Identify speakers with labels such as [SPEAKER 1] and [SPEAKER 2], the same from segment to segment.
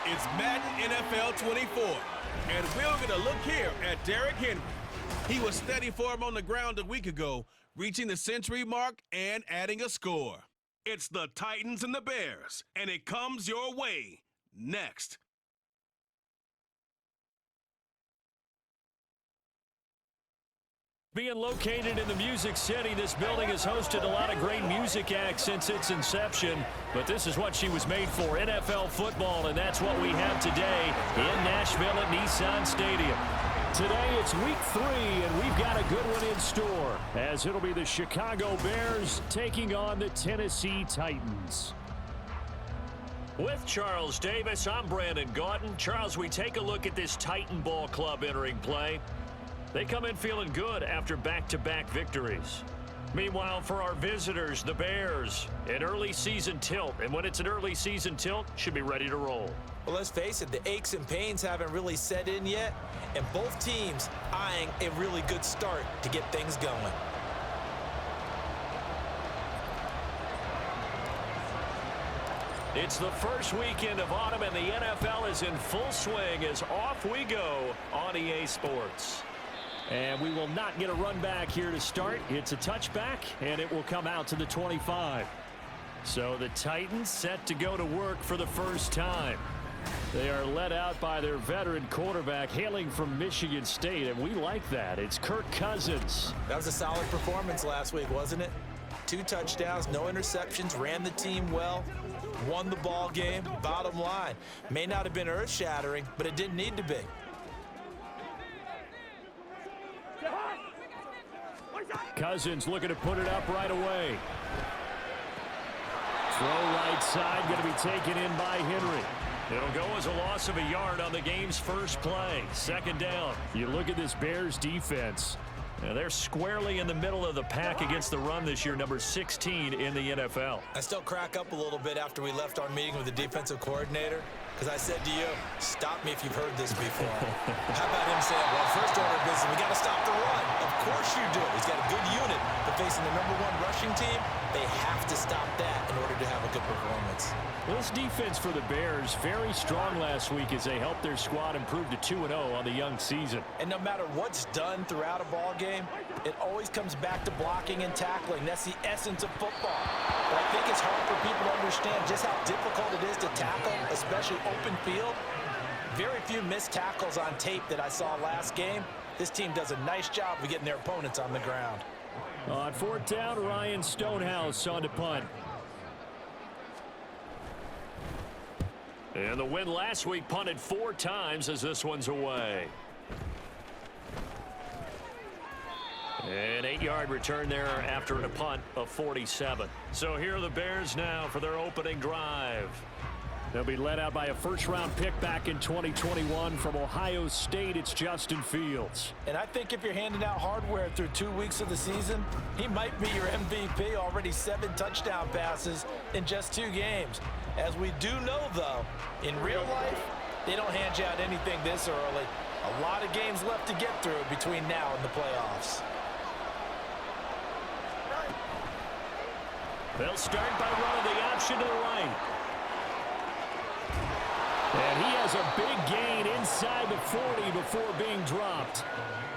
[SPEAKER 1] It's Madden NFL 24, and we're going to look here at Derrick Henry. He was steady for him on the ground a week ago, reaching the century mark and adding a score. It's the Titans and the Bears, and it comes your way next.
[SPEAKER 2] Being located in the Music City, this building has hosted a lot of great music acts since its inception. But this is what she was made for, NFL football, and that's what we have today in Nashville at Nissan Stadium. Today it's week 3, and we've got a good one in store, as it'll be the Chicago Bears taking on the Tennessee Titans. With Charles Davis, I'm Brandon Gaudin. Charles, we take a look at this Titan ball club entering play. They come in feeling good after back-to-back victories. Meanwhile, for our visitors, the Bears, an early season tilt. And when it's an early season tilt, should be ready to roll.
[SPEAKER 3] Well, let's face it, the aches and pains haven't really set in yet, and both teams eyeing a really good start to get things going.
[SPEAKER 2] It's the first weekend of autumn, and the NFL is in full swing as off we go on EA Sports. And we will not get a run back here to start. It's a touchback, and it will come out to the 25. So the Titans set to go to work for the first time. They are led out by their veteran quarterback hailing from Michigan State, and we like that. It's Kirk Cousins.
[SPEAKER 3] That was a solid performance last week, wasn't it? 2 touchdowns, no interceptions, ran the team well, won the ball game. Bottom line, may not have been earth-shattering, but it didn't need to be.
[SPEAKER 2] Cousins looking to put it up right away. Throw right side, going to be taken in by Henry. It'll go as a loss of a yard on the game's first play. Second down. You look at this Bears defense. Now they're squarely in the middle of the pack against the run this year, number 16 in the NFL.
[SPEAKER 3] I still crack up a little bit after we left our meeting with the defensive coordinator, because I said to you, stop me if you've heard this before. How about him saying, well, first order of business, we got to stop the run. Of course you do. He's got a good unit, but facing the #1 rushing team, they have to stop that in order to have a good performance.
[SPEAKER 2] Well, this defense for the Bears, very strong last week as they helped their squad improve to 2-0 on the young season.
[SPEAKER 3] And no matter what's done throughout a ball game, it always comes back to blocking and tackling. That's the essence of football. But I think it's hard for people to understand just how difficult it is to tackle, especially open field. Very few missed tackles on tape that I saw last game. This team does a nice job of getting their opponents on the ground.
[SPEAKER 2] On 4th down, Ryan Stonehouse on to punt. And the win last week punted 4 times as this one's away. An 8-yard return there after a punt of 47. So here are the Bears now for their opening drive. They'll be led out by a first-round pick back in 2021 from Ohio State. It's Justin Fields.
[SPEAKER 3] And I think if you're handing out hardware through 2 weeks of the season, he might be your MVP. Already 7 touchdown passes in just 2 games. As we do know, though, in real life, they don't hand you out anything this early. A lot of games left to get through between now and the playoffs.
[SPEAKER 2] They'll start by running the option to the right. And he has a big gain inside the 40 before being dropped.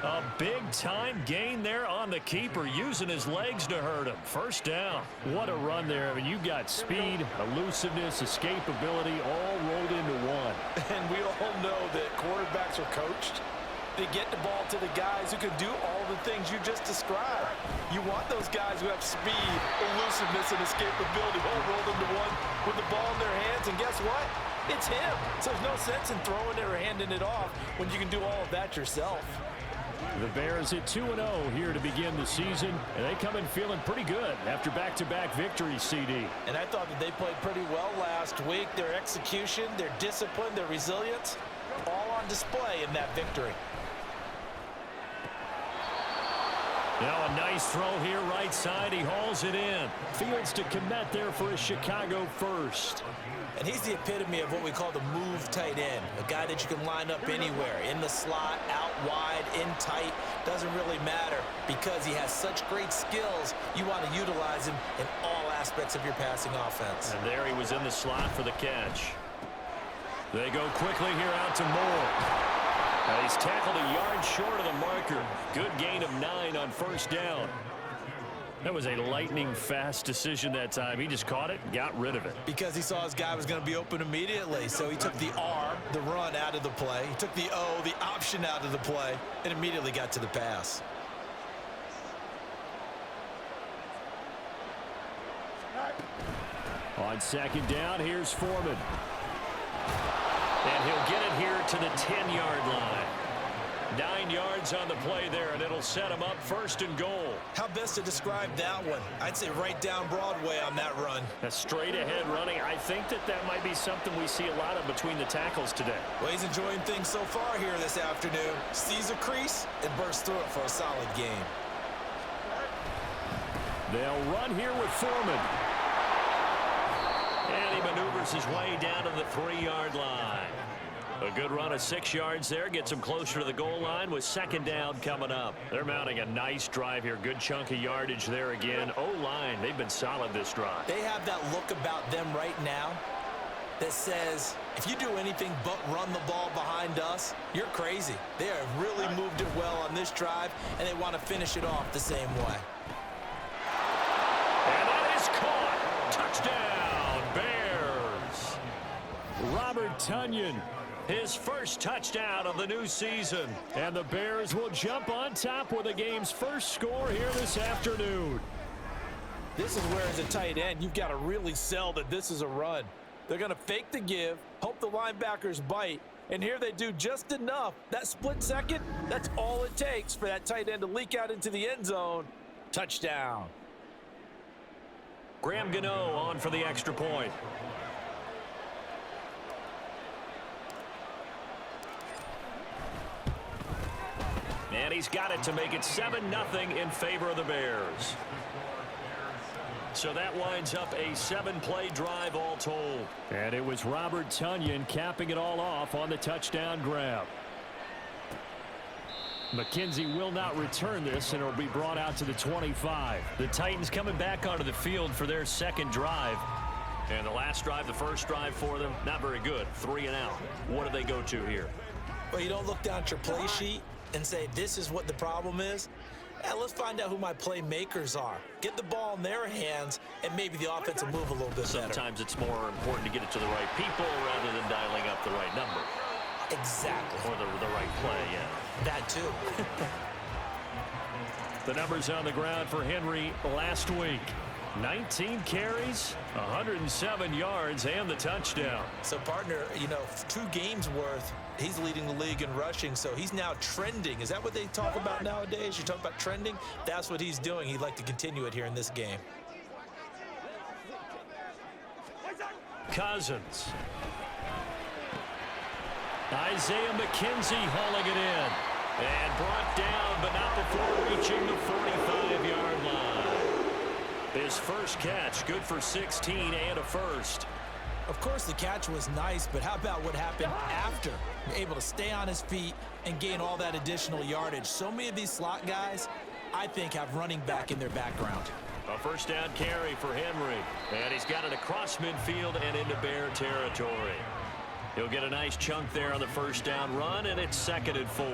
[SPEAKER 2] A big-time gain there on the keeper, using his legs to hurt him. First down. What a run there. I mean, you've got speed, elusiveness, escapability all rolled into one.
[SPEAKER 3] And we all know that quarterbacks are coached. They get the ball to the guys who can do all the things you just described. You want those guys who have speed, elusiveness, and escapability all rolled into one with the ball in their hands. And guess what? It's him. So there's no sense in throwing it or handing it off when you can do all of that yourself.
[SPEAKER 2] The Bears at 2-0 here to begin the season, and they come in feeling pretty good after back-to-back victories, CD.
[SPEAKER 3] And I thought that they played pretty well last week. Their execution, their discipline, their resilience, all on display in that victory.
[SPEAKER 2] Now a nice throw here right side. He hauls it in. Fields to commit there for a Chicago first.
[SPEAKER 3] And he's the epitome of what we call the move tight end, a guy that you can line up anywhere, in the slot, out wide, in tight, doesn't really matter because he has such great skills. You want to utilize him in all aspects of your passing offense.
[SPEAKER 2] And there he was in the slot for the catch. They go quickly here out to Moore. He's tackled a yard short of the marker. Good gain of 9 on first down. That was a lightning-fast decision that time. He just caught it and got rid of it.
[SPEAKER 3] Because he saw his guy was going to be open immediately. So he took the R, the run, out of the play. He took the O, the option, out of the play, and immediately got to the pass.
[SPEAKER 2] On second down, here's Foreman. And he'll get it here to the 10-yard line. 9 yards on the play there, and it'll set him up first and goal.
[SPEAKER 3] How best to describe that one? I'd say right down Broadway on that run.
[SPEAKER 2] A straight-ahead running. I think that might be something we see a lot of between the tackles today.
[SPEAKER 3] Well, he's enjoying things so far here this afternoon. Sees a crease and bursts through it for a solid game.
[SPEAKER 2] They'll run here with Foreman. And he maneuvers his way down to the 3-yard line. A good run of 6 yards there. Gets him closer to the goal line with second down coming up. They're mounting a nice drive here. Good chunk of yardage there again. O-line, they've been solid this drive.
[SPEAKER 3] They have that look about them right now that says, if you do anything but run the ball behind us, you're crazy. They have really moved it well on this drive, and they want to finish it off the same way.
[SPEAKER 2] And that is caught. Touchdown, Bears. Robert Tonyan. His first touchdown of the new season. And the Bears will jump on top with the game's first score here this afternoon.
[SPEAKER 3] This is where, as a tight end, you've got to really sell that this is a run. They're going to fake the give, hope the linebackers bite, and here they do just enough. That split second, that's all it takes for that tight end to leak out into the end zone. Touchdown.
[SPEAKER 2] Graham Gano on for the extra point. And he's got it to make it 7-0 in favor of the Bears. So that winds up a 7-play drive all told. And it was Robert Tonyan capping it all off on the touchdown grab. McKenzie will not return this, and it'll be brought out to the 25. The Titans coming back onto the field for their second drive. And the last drive, the first drive for them, not very good. 3 and out. What do they go to here?
[SPEAKER 3] Well, you don't look down at your play sheet and say, this is what the problem is. Let's find out who my playmakers are. Get the ball in their hands, and maybe the offense will move a little bit better.
[SPEAKER 2] Sometimes it's more important to get it to the right people rather than dialing up the right number.
[SPEAKER 3] Exactly.
[SPEAKER 2] Or the right play, yeah.
[SPEAKER 3] That too.
[SPEAKER 2] The numbers on the ground for Henry last week. 19 carries, 107 yards, and the touchdown.
[SPEAKER 3] So, partner, 2 games worth, he's leading the league in rushing, so he's now trending. Is that what they talk about nowadays? You talk about trending? That's what he's doing. He'd like to continue it here in this game.
[SPEAKER 2] Cousins. Isaiah McKenzie hauling it in. And brought down, but not before reaching the 45-yard line. His first catch, good for 16 and a first.
[SPEAKER 3] Of course, the catch was nice, but how about what happened after? Able to stay on his feet and gain all that additional yardage. So many of these slot guys, I think, have running back in their background.
[SPEAKER 2] A first down carry for Henry. And he's got it across midfield and into Bear territory. He'll get a nice chunk there on the first down run, and it's 2nd and 4.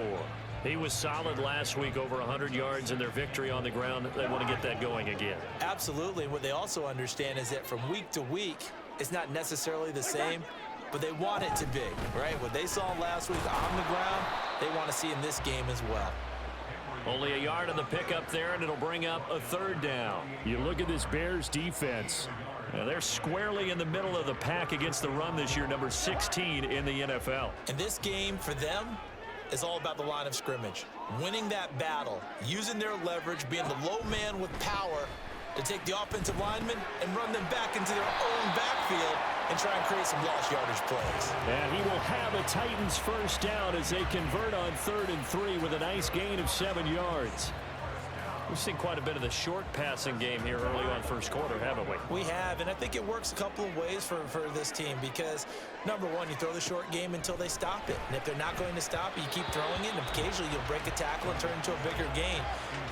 [SPEAKER 2] He was solid last week, over 100 yards in their victory on the ground. They want to get that going again.
[SPEAKER 3] Absolutely. What they also understand is that from week to week, it's not necessarily the same, but they want it to be, right? What they saw last week on the ground, they want to see in this game as well.
[SPEAKER 2] Only a yard on the pickup there, and it'll bring up a 3rd down. You look at this Bears defense. Now they're squarely in the middle of the pack against the run this year, number 16 in the NFL.
[SPEAKER 3] And this game for them is all about the line of scrimmage. Winning that battle, using their leverage, being the low man with power to take the offensive linemen and run them back into their own backfield and try and create some lost yardage plays.
[SPEAKER 2] And he will have a Titans first down as they convert on 3rd and 3 with a nice gain of 7 yards. We've seen quite a bit of the short passing game here early on first quarter, haven't we?
[SPEAKER 3] We have, and I think it works a couple of ways for this team because, number one, you throw the short game until they stop it. And if they're not going to stop it, you keep throwing it, and occasionally you'll break a tackle and turn it into a bigger gain.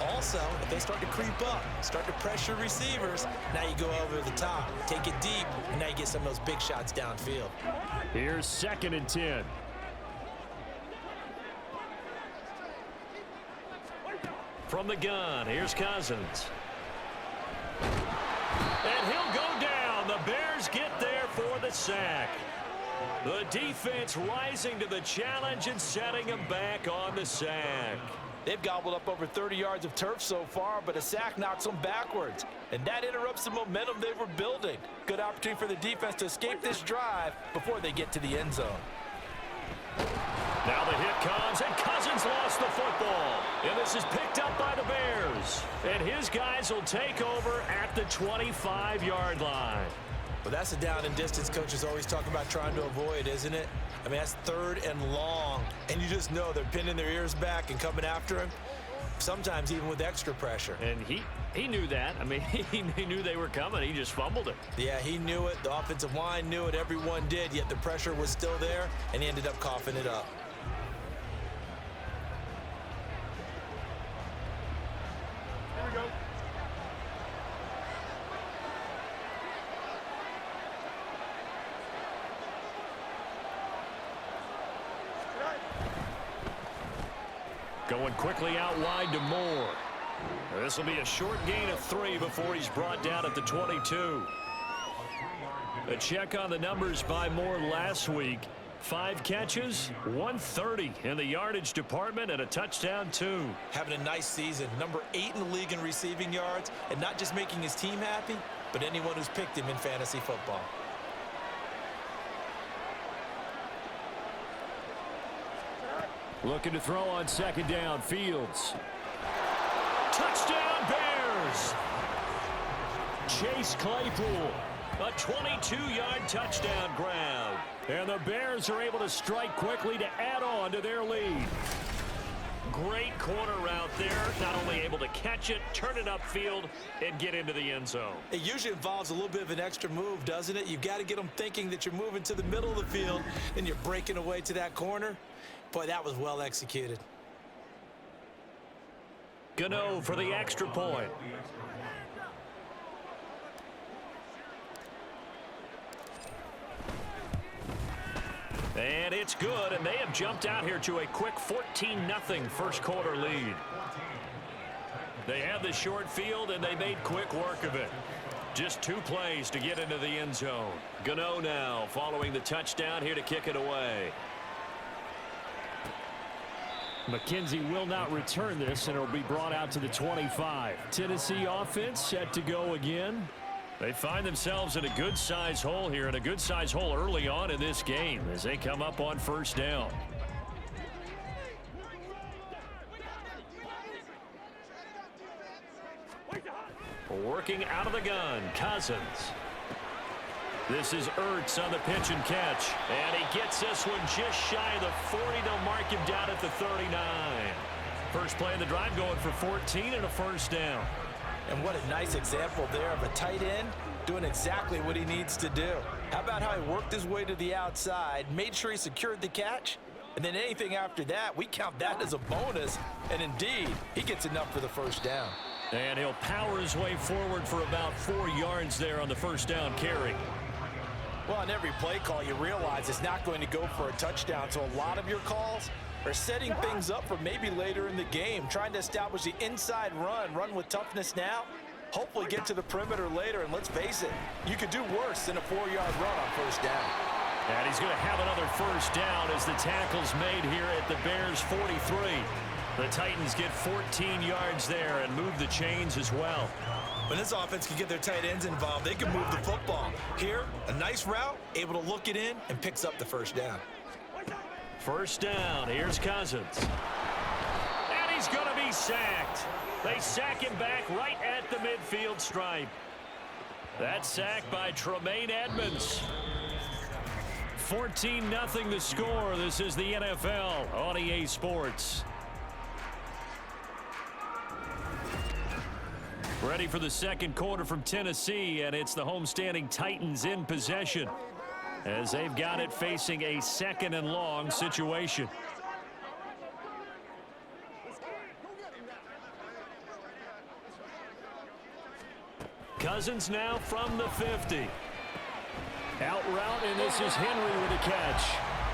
[SPEAKER 3] Also, if they start to creep up, start to pressure receivers, now you go over the top, take it deep, and now you get some of those big shots downfield.
[SPEAKER 2] Here's 2nd and 10. From the gun, here's Cousins. And he'll go down. The Bears get there for the sack. The defense rising to the challenge and setting him back on the sack.
[SPEAKER 3] They've gobbled up over 30 yards of turf so far, but a sack knocks them backwards. And that interrupts the momentum they were building. Good opportunity for the defense to escape this drive before they get to the end zone.
[SPEAKER 2] Now the hit comes, and Cousins lost the football. And this is picked up by the Bears. And his guys will take over at the 25-yard line.
[SPEAKER 3] Well, that's the down and distance coaches always talk about trying to avoid, isn't it? I mean, that's 3rd and long. And you just know they're pinning their ears back and coming after him, sometimes even with extra pressure.
[SPEAKER 2] And he knew that. I mean, he knew they were coming. He just fumbled it.
[SPEAKER 3] Yeah, he knew it. The offensive line knew it. Everyone did, yet the pressure was still there, and he ended up coughing it up.
[SPEAKER 2] Going quickly out wide to Moore. This will be a short gain of 3 before he's brought down at the 22. A check on the numbers by Moore last week. 5 catches, 130 in the yardage department, and a touchdown, 2.
[SPEAKER 3] Having a nice season. Number 8 in the league in receiving yards, and not just making his team happy, but anyone who's picked him in fantasy football.
[SPEAKER 2] Looking to throw on 2nd down, Fields. Touchdown, Bears! Chase Claypool, a 22-yard touchdown grab. And the Bears are able to strike quickly to add on to their lead. Great corner route there. Not only able to catch it, turn it upfield, and get into the end zone.
[SPEAKER 3] It usually involves a little bit of an extra move, doesn't it? You've got to get them thinking that you're moving to the middle of the field, and you're breaking away to that corner. Boy, that was well executed.
[SPEAKER 2] Gano for the extra point. And it's good, and they have jumped out here to a quick 14-0 first quarter lead. They have the short field, and they made quick work of it. Just 2 plays to get into the end zone. Gano now following the touchdown here to kick it away. McKenzie will not return this, and it'll be brought out to the 25. Tennessee offense set to go again. They find themselves in a good-size hole here, and a good-size hole early on in this game as they come up on 1st down. Working out of the gun, Cousins. This is Ertz on the pitch and catch. And he gets this one just shy of the 40. They'll mark him down at the 39. First play of the drive going for 14 and a 1st down.
[SPEAKER 3] And what a nice example there of a tight end doing exactly what he needs to do. How about how he worked his way to the outside, made sure he secured the catch, and then anything after that, we count that as a bonus. And indeed, he gets enough for the 1st down.
[SPEAKER 2] And he'll power his way forward for about 4 yards there on the 1st down carry.
[SPEAKER 3] Well, on every play call, you realize it's not going to go for a touchdown. So a lot of your calls are setting things up for maybe later in the game, trying to establish the inside run with toughness now, hopefully get to the perimeter later. And let's face it, you could do worse than a 4-yard run on 1st down.
[SPEAKER 2] And he's going to have another 1st down as the tackle's made here at the Bears 43. The Titans get 14 yards there and move the chains as well.
[SPEAKER 3] When this offense can get their tight ends involved, they can move the football. Here, a nice route, able to look it in, and picks up the 1st down.
[SPEAKER 2] 1st down, here's Cousins. And he's going to be sacked. They sack him back right at the midfield stripe. That sack by Tremaine Edmonds. 14-0 the score. This is the NFL on EA Sports. Ready for the second quarter from Tennessee, and it's the homestanding Titans in possession as they've got it facing a second and long situation. Cousins now from the 50. Out route, and this is Henry with a catch.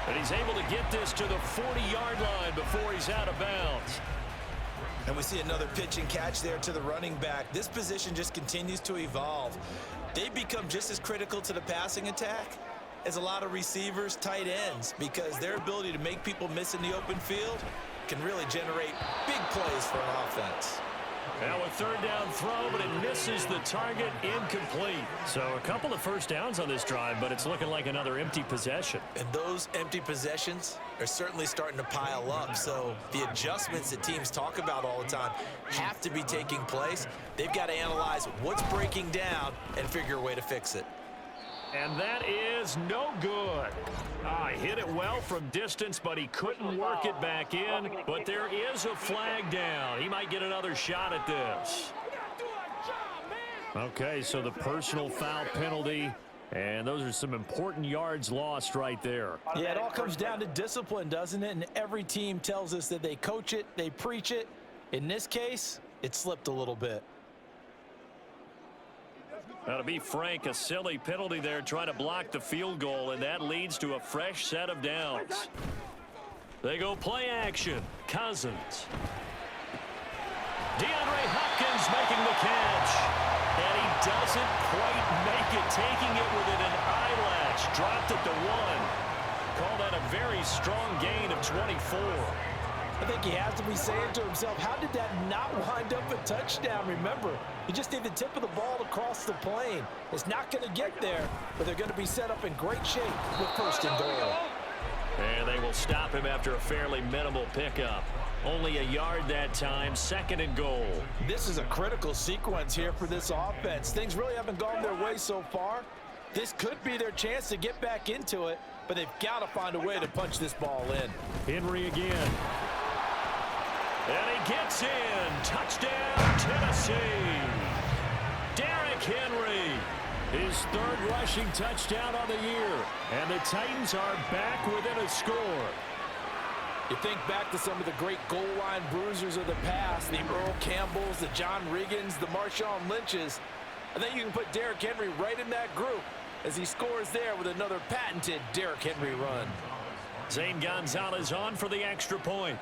[SPEAKER 2] And he's able to get this to the 40-yard line before he's out of bounds.
[SPEAKER 3] And we see another pitch and catch there to the running back. This position just continues to evolve. They become just as critical to the passing attack as a lot of receivers, tight ends, because their ability to make people miss in the open field can really generate big plays for an offense.
[SPEAKER 2] Now a third down throw, but it misses the target, incomplete. So a couple of first downs on this drive, but it's looking like another empty possession.
[SPEAKER 3] And those empty possessions are certainly starting to pile up. So the adjustments that teams talk about all the time have to be taking place. They've got to analyze what's breaking down and figure a way to fix it.
[SPEAKER 2] And that is no good. He hit it well from distance, but he couldn't work it back in. But there is a flag down. He might get another shot at this. Okay, so the personal foul penalty, and those are some important yards lost right there.
[SPEAKER 3] Yeah, it all comes down to discipline, doesn't it? And every team tells us that they coach it, they preach it. In this case, it slipped a little bit.
[SPEAKER 2] Now, to be frank, a silly penalty there trying to block the field goal, and that leads to a fresh set of downs. They go play action. Cousins. DeAndre Hopkins making the catch. And he doesn't quite make it, taking it within an eyelash. Dropped it to 1. Call that a very strong gain of 24.
[SPEAKER 3] I think he has to be saying to himself, how did that not wind up a touchdown? Remember, you just need the tip of the ball across the plane. It's not going to get there, but they're going to be set up in great shape with first and goal.
[SPEAKER 2] And they will stop him after a fairly minimal pickup. Only a yard that time, second and goal.
[SPEAKER 3] This is a critical sequence here for this offense. Things really haven't gone their way so far. This could be their chance to get back into it, but they've got to find a way to punch this ball in.
[SPEAKER 2] Henry again. And he gets in. Touchdown, Tennessee. Derrick Henry, his third rushing touchdown on the year. And the Titans are back within a score.
[SPEAKER 3] You think back to some of the great goal line bruisers of the past, the Earl Campbells, the John Riggins, the Marshawn Lynches. I think you can put Derrick Henry right in that group as he scores there with another patented Derrick Henry run.
[SPEAKER 2] Zane Gonzalez on for the extra point.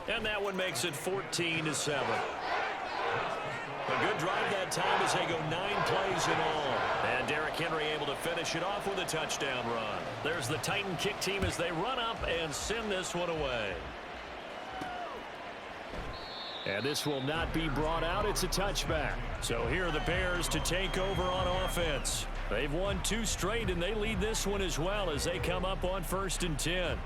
[SPEAKER 2] And that one makes it 14-7. A good drive that time as they go 9 plays in all. And Derrick Henry able to finish it off with a touchdown run. There's the Titan kick team as they run up and send this one away. And this will not be brought out. It's a touchback. So here are the Bears to take over on offense. They've won 2 straight, and they lead this one as well as they come up on 1st and 10.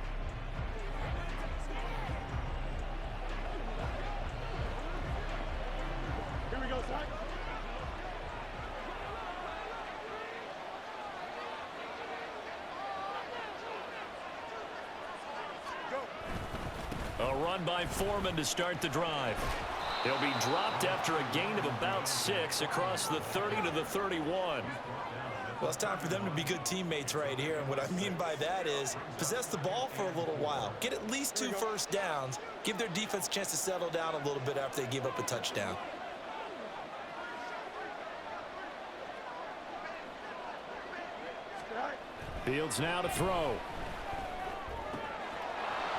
[SPEAKER 2] A run by Foreman to start the drive. He'll be dropped after a gain of about 6 across the 30 to the 31.
[SPEAKER 3] Well, it's time for them to be good teammates right here. And what I mean by that is possess the ball for a little while. Get at least 2 first downs. Give their defense a chance to settle down a little bit after they give up a touchdown.
[SPEAKER 2] Fields now to throw.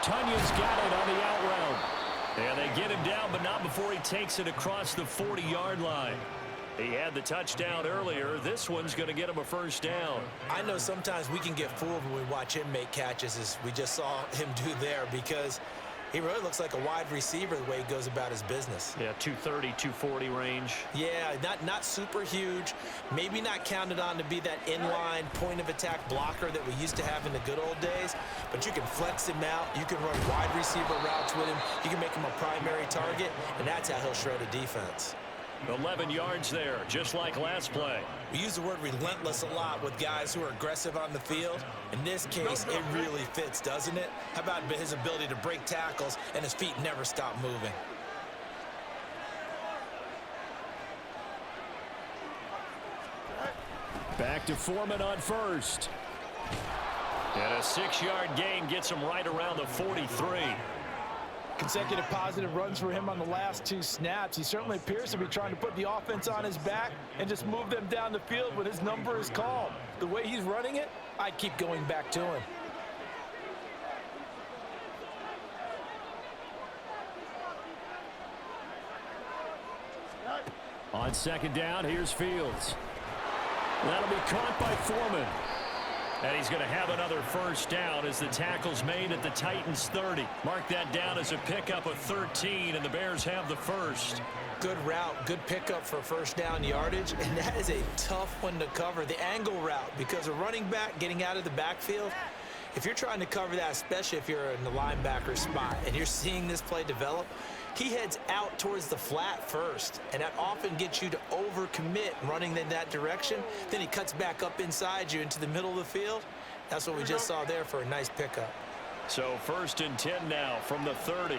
[SPEAKER 2] Tunyon's got it on the out route. And they get him down, but not before he takes it across the 40-yard line. He had the touchdown earlier. This one's going to get him a first down.
[SPEAKER 3] I know sometimes we can get fooled when we watch him make catches, as we just saw him do there, because he really looks like a wide receiver the way he goes about his business.
[SPEAKER 2] Yeah, 230, 240 range.
[SPEAKER 3] Yeah, not super huge. Maybe not counted on to be that inline point-of-attack blocker that we used to have in the good old days, but you can flex him out. You can run wide receiver routes with him. You can make him a primary target, and that's how he'll shred a defense.
[SPEAKER 2] 11 yards there, just like last play.
[SPEAKER 3] We use the word relentless a lot with guys who are aggressive on the field. In this case, it really fits, doesn't it? How about his ability to break tackles and his feet never stop moving?
[SPEAKER 2] to Foreman on first. And a 6-yard gain gets him right around the 43.
[SPEAKER 3] Consecutive positive runs for him on the last 2 snaps. He certainly appears to be trying to put the offense on his back and just move them down the field when his number is called. The way he's running it, I keep going back to him.
[SPEAKER 2] On second down, here's Fields. That'll be caught by Foreman. And he's going to have another first down as the tackle's made at the Titans' 30. Mark that down as a pickup of 13, and the Bears have the first.
[SPEAKER 3] Good route, good pickup for first down yardage, and that is a tough one to cover, the angle route, because a running back getting out of the backfield, if you're trying to cover that, especially if you're in the linebacker spot and you're seeing this play develop, he heads out towards the flat first, and that often gets you to overcommit running in that direction. Then he cuts back up inside you into the middle of the field. That's what we just saw there for a nice pickup.
[SPEAKER 2] So 1st and 10 now from the 30.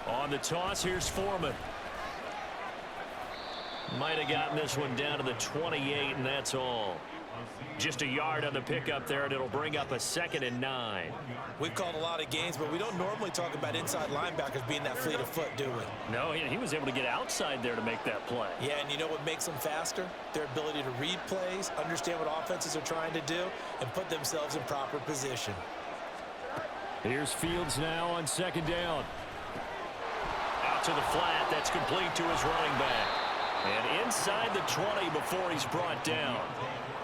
[SPEAKER 2] On the toss, here's Foreman. Might have gotten this one down to the 28, and that's all. Just a yard on the pickup there, and it'll bring up a 2nd and 9.
[SPEAKER 3] We've called a lot of games, but we don't normally talk about inside linebackers being that fleet of foot, do we?
[SPEAKER 2] No, he was able to get outside there to make that play.
[SPEAKER 3] Yeah, and you know what makes them faster? Their ability to read plays, understand what offenses are trying to do, and put themselves in proper position.
[SPEAKER 2] Here's Fields now on 2nd down. Out to the flat. That's complete to his running back. And inside the 20 before he's brought down.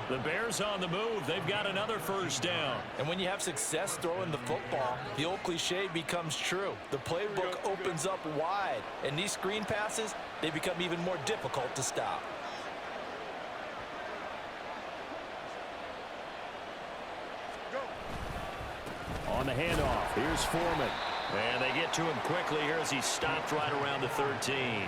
[SPEAKER 2] The Bears on the move. They've got another first down.
[SPEAKER 3] And when you have success throwing the football, the old cliche becomes true. The playbook opens up wide. And these screen passes, they become even more difficult to stop.
[SPEAKER 2] On the handoff, here's Foreman. And they get to him quickly here as he's stopped right around the 13.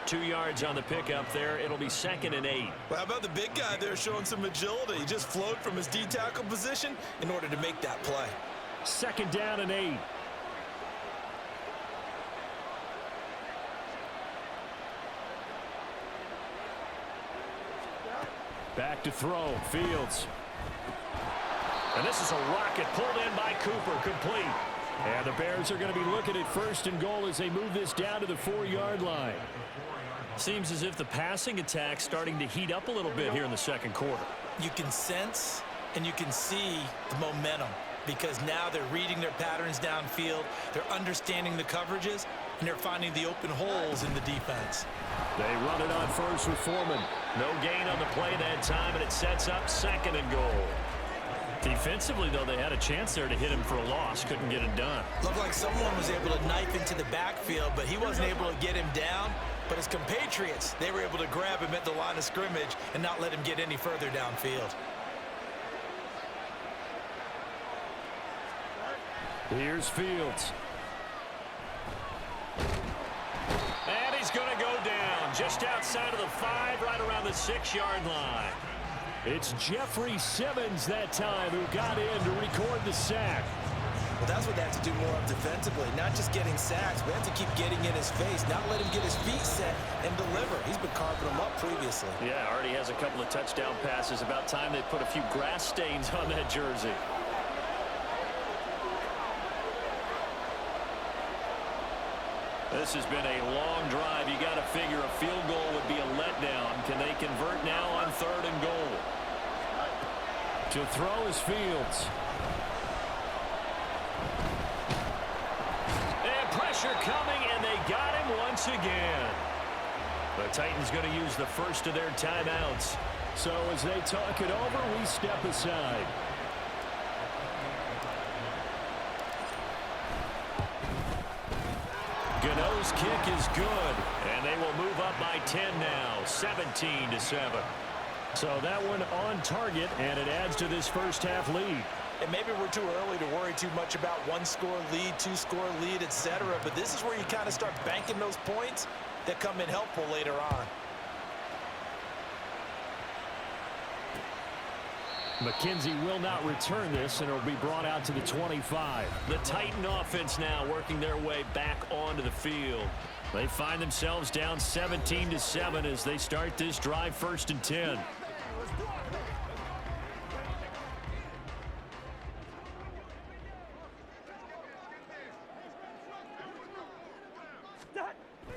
[SPEAKER 2] 2 yards on the pickup there. It'll be 2nd and 8.
[SPEAKER 3] Well, how about the big guy there showing some agility? He just flowed from his D-tackle position in order to make that play.
[SPEAKER 2] 2nd down and 8. Back to throw, Fields. And this is a rocket pulled in by Cooper, complete. And the Bears are going to be looking at 1st and goal as they move this down to the 4-yard line. Seems as if the passing attack's starting to heat up a little bit here in the 2nd quarter.
[SPEAKER 3] You can sense and you can see the momentum because now they're reading their patterns downfield, they're understanding the coverages, and they're finding the open holes in the defense.
[SPEAKER 2] They run it on first with Foreman. No gain on the play that time, and it sets up 2nd and goal. Defensively, though, they had a chance there to hit him for a loss. Couldn't get it done.
[SPEAKER 3] Looked like someone was able to knife into the backfield, but he wasn't able to get him down. But his compatriots, they were able to grab him at the line of scrimmage and not let him get any further downfield.
[SPEAKER 2] Here's Fields. And he's going to go down just outside of the 5, right around the 6-yard line. It's Jeffrey Simmons that time who got in to record the sack.
[SPEAKER 3] Well, that's what they have to do more of defensively, not just getting sacks, but have to keep getting in his face, not let him get his feet set and deliver. He's been carving them up previously.
[SPEAKER 2] Yeah, already has a couple of touchdown passes. About time they put a few grass stains on that jersey. This has been a long drive. You got to figure a field goal would be a letdown. Can they convert now on 3rd and goal? To throw is Fields. And pressure coming, and they got him once again. The Titans going to use the first of their timeouts. So as they talk it over, we step aside. Gano's kick is good, and they will move up by 10 now, 17-7. So that one on target, and it adds to this first half lead.
[SPEAKER 3] And maybe we're too early to worry too much about 1-score lead, 2-score lead, etc. But this is where you kind of start banking those points that come in helpful later on.
[SPEAKER 2] McKenzie will not return this, and it'll be brought out to the 25. The Titan offense now working their way back onto the field. They find themselves down 17-7 as they start this drive 1st and 10.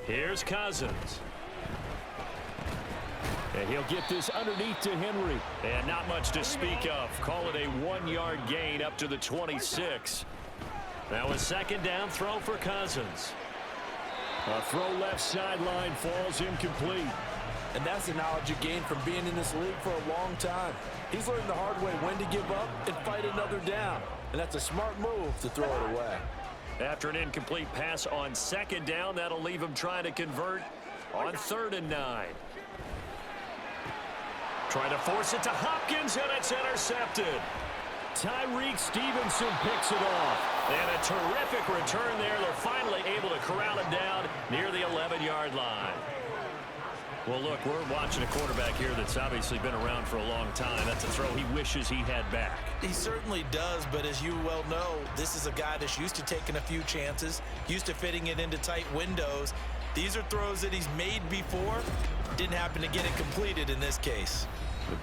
[SPEAKER 2] Here's Cousins. And he'll get this underneath to Henry. And not much to speak of. Call it a 1-yard gain up to the 26. Now a 2nd down throw for Cousins. A throw left sideline falls incomplete.
[SPEAKER 3] And that's the knowledge you gain from being in this league for a long time. He's learned the hard way when to give up and fight another down. And that's a smart move to throw it away.
[SPEAKER 2] After an incomplete pass on 2nd down, that'll leave him trying to convert on 3rd and 9. Trying to force it to Hopkins, and it's intercepted. Tyreek Stevenson picks it off. And a terrific return there. They're finally able to corral him down near the 11-yard line. Well, look, we're watching a quarterback here that's obviously been around for a long time. That's a throw he wishes he had back.
[SPEAKER 3] He certainly does, but as you well know, this is a guy that's used to taking a few chances, used to fitting it into tight windows. These are throws that he's made before. Didn't happen to get it completed in this case.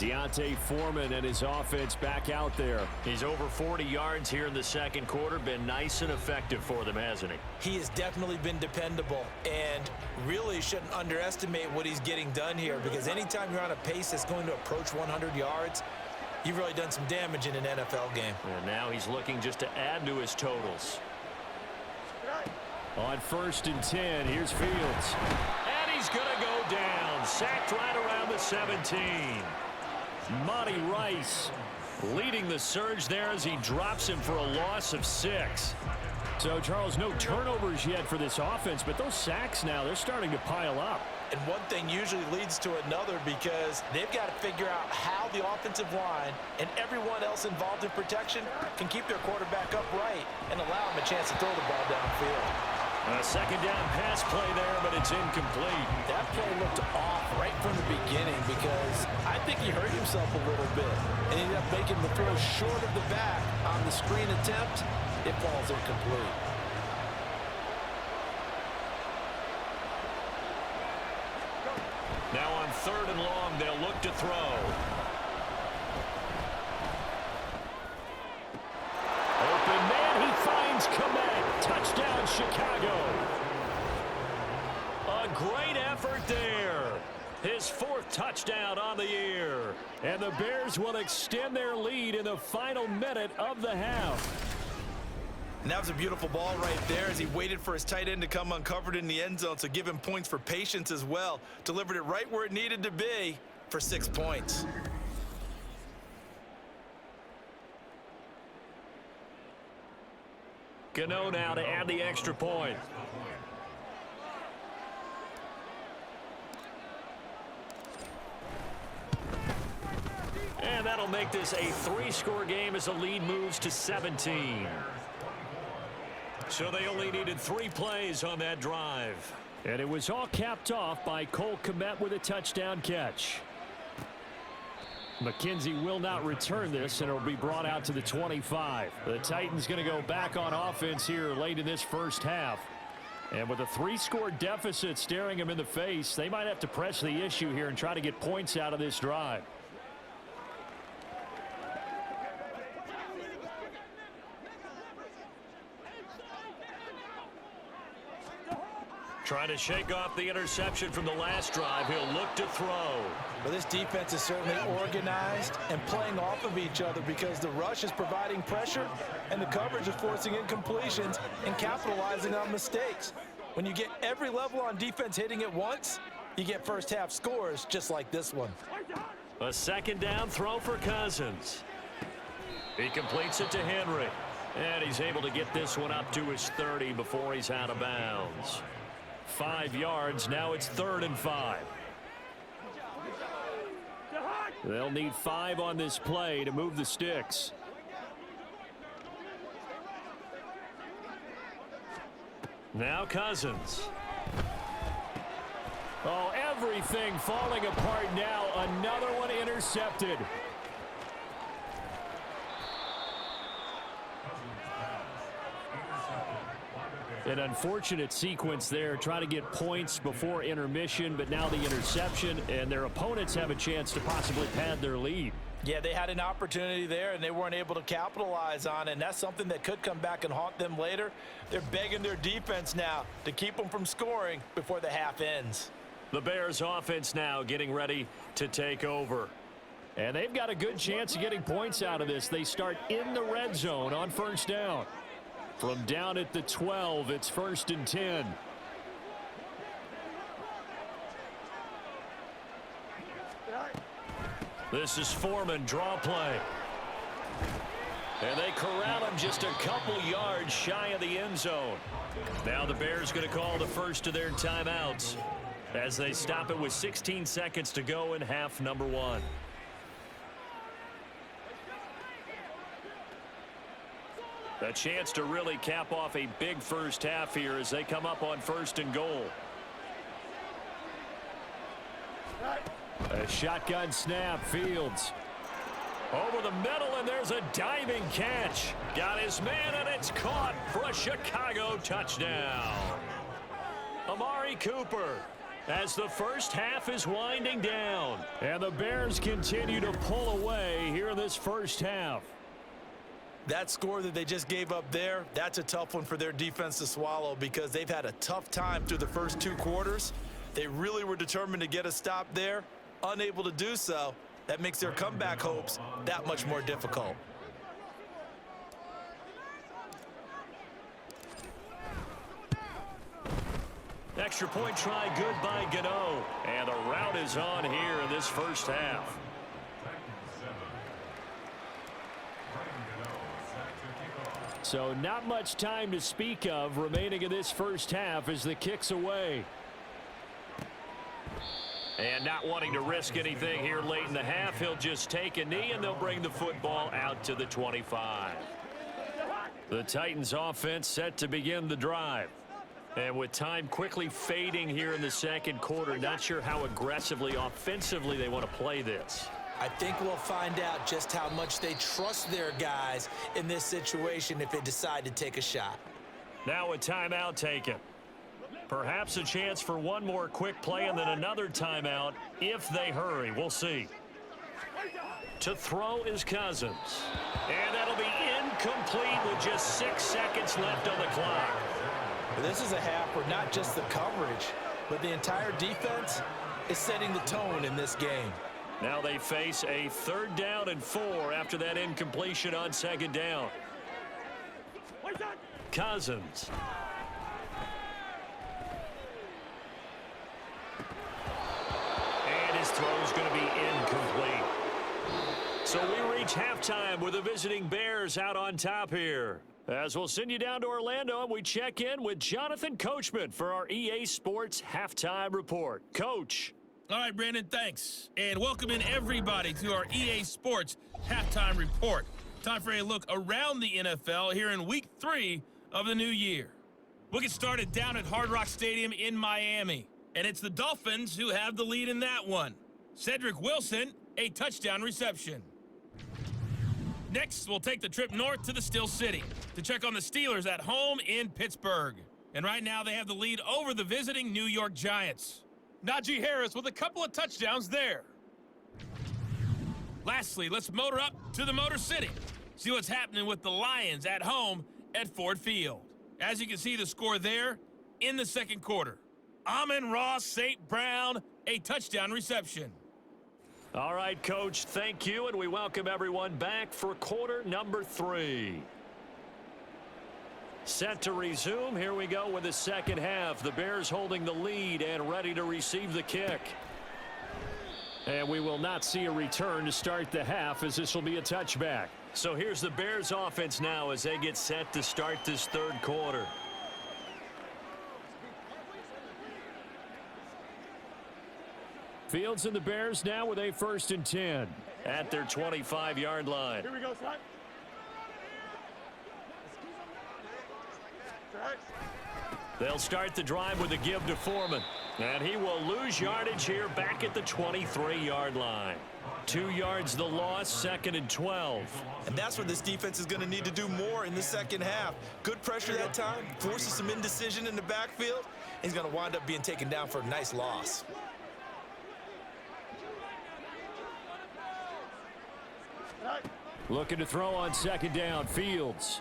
[SPEAKER 2] Deontay Foreman and his offense back out there. He's over 40 yards here in the 2nd quarter. Been nice and effective for them, hasn't he?
[SPEAKER 3] He has definitely been dependable and really shouldn't underestimate what he's getting done here, because anytime you're on a pace that's going to approach 100 yards, you've really done some damage in an NFL game.
[SPEAKER 2] And now he's looking just to add to his totals. On 1st and 10, here's Fields. And he's going to go down. Sacked right around the 17. Monty Rice leading the surge there as he drops him for a loss of 6. So, Charles, no turnovers yet for this offense, but those sacks now, they're starting to pile up.
[SPEAKER 3] And one thing usually leads to another, because they've got to figure out how the offensive line and everyone else involved in protection can keep their quarterback upright and allow him a chance to throw the ball downfield.
[SPEAKER 2] A 2nd down pass play there, but it's incomplete.
[SPEAKER 3] That play looked off right from the beginning, because I think he hurt himself a little bit and ended up making the throw short of the back on the screen attempt. It falls incomplete.
[SPEAKER 2] Now on 3rd and long, they'll look to throw. Open man, he finds Komet. Touchdown, Chicago. A great effort there. His 4th touchdown on the year. And the Bears will extend their lead in the final minute of the half.
[SPEAKER 3] And that was a beautiful ball right there as he waited for his tight end to come uncovered in the end zone, so give him points for patience as well. Delivered it right where it needed to be for 6 points.
[SPEAKER 2] Gano now to add the extra point. And that'll make this a 3-score game as the lead moves to 17. So they only needed 3 plays on that drive. And it was all capped off by Cole Kmet with a touchdown catch. McKenzie will not return this, and it'll be brought out to the 25. The Titans going to go back on offense here late in this 1st half. And with a 3-score deficit staring them in the face, they might have to press the issue here and try to get points out of this drive. Trying to shake off the interception from the last drive. He'll look to throw.
[SPEAKER 3] Well, this defense is certainly organized and playing off of each other, because the rush is providing pressure and the coverage is forcing incompletions and capitalizing on mistakes. When you get every level on defense hitting at once, you get 1st half scores just like this one.
[SPEAKER 2] A 2nd down throw for Cousins. He completes it to Henry. And he's able to get this one up to his 30 before he's out of bounds. 5 yards. Now it's 3rd and 5. They'll need 5 on this play to move the sticks. Now Cousins. Oh, everything falling apart now. Another one intercepted. An unfortunate sequence there, trying to get points before intermission, but now the interception, and their opponents have a chance to possibly pad their lead.
[SPEAKER 3] Yeah, they had an opportunity there, and they weren't able to capitalize on it, and that's something that could come back and haunt them later. They're begging their defense now to keep them from scoring before the half ends.
[SPEAKER 2] The Bears offense now getting ready to take over. And they've got a good chance of getting points out of this. They start in the red zone on first down. From down at the 12, it's 1st and 10. This is Foreman, draw play. And they corral him just a couple yards shy of the end zone. Now the Bears going to call the first of their timeouts as they stop it with 16 seconds to go in half number 1. A chance to really cap off a big first half here as they come up on 1st and goal. A shotgun snap, Fields. Over the middle, and there's a diving catch. Got his man, and it's caught for a Chicago touchdown. Amari Cooper, as the first half is winding down. And the Bears continue to pull away here in this first half.
[SPEAKER 3] That score that they just gave up there, that's a tough one for their defense to swallow because they've had a tough time through the first 2 quarters. They really were determined to get a stop there, unable to do so. That makes their comeback hopes that much more difficult.
[SPEAKER 2] Extra point try good by Gano. And the route is on here in this first half. So not much time to speak of remaining in this first half as the kick's away. And not wanting to risk anything here late in the half, he'll just take a knee and they'll bring the football out to the 25. The Titans offense set to begin the drive. And with time quickly fading here in the second quarter, not sure how aggressively offensively they want to play this.
[SPEAKER 3] I think we'll find out just how much they trust their guys in this situation if they decide to take a shot.
[SPEAKER 2] Now a timeout taken. Perhaps a chance for one more quick play and then another timeout if they hurry. We'll see. To throw is Cousins. And that'll be incomplete with just 6 seconds left on the clock.
[SPEAKER 3] This is a half where not just the coverage, but the entire defense is setting the tone in this game.
[SPEAKER 2] Now they face a 3rd down and 4 after that incompletion on 2nd down. Cousins. And his throw is going to be incomplete. So we reach halftime with the visiting Bears out on top here. As we'll send you down to Orlando, and we check in with Jonathan Coachman for our EA Sports Halftime Report. Coach.
[SPEAKER 4] All right, Brandon, thanks. And welcome in everybody to our EA Sports Halftime Report. Time for a look around the NFL here in Week 3 of the new year. We'll get started down at Hard Rock Stadium in Miami. And it's the Dolphins who have the lead in that one. Cedric Wilson, a touchdown reception. Next, we'll take the trip north to the Steel City to check on the Steelers at home in Pittsburgh. And right now they have the lead over the visiting New York Giants. Najee Harris with a couple of touchdowns there. Lastly, let's motor up to the Motor City. See what's happening with the Lions at home at Ford Field. As you can see the score there in the second quarter. Amon-Ra St. Brown, a touchdown reception.
[SPEAKER 2] All right, Coach, thank you, and we welcome everyone back for quarter number 3. Set to resume. Here we go with the second half. The Bears holding the lead and ready to receive the kick. And we will not see a return to start the half as this will be a touchback. So here's the Bears offense now as they get set to start this third quarter. Fields and the Bears now with a 1st and 10 at their 25-yard line.
[SPEAKER 5] Here we go, son.
[SPEAKER 2] They'll start the drive with a give to Foreman. And he will lose yardage here back at the 23-yard line. 2 yards the loss, 2nd and 12.
[SPEAKER 3] And that's where this defense is going to need to do more in the second half. Good pressure that time, forces some indecision in the backfield. He's going to wind up being taken down for a nice loss.
[SPEAKER 2] Looking to throw on 2nd down, Fields.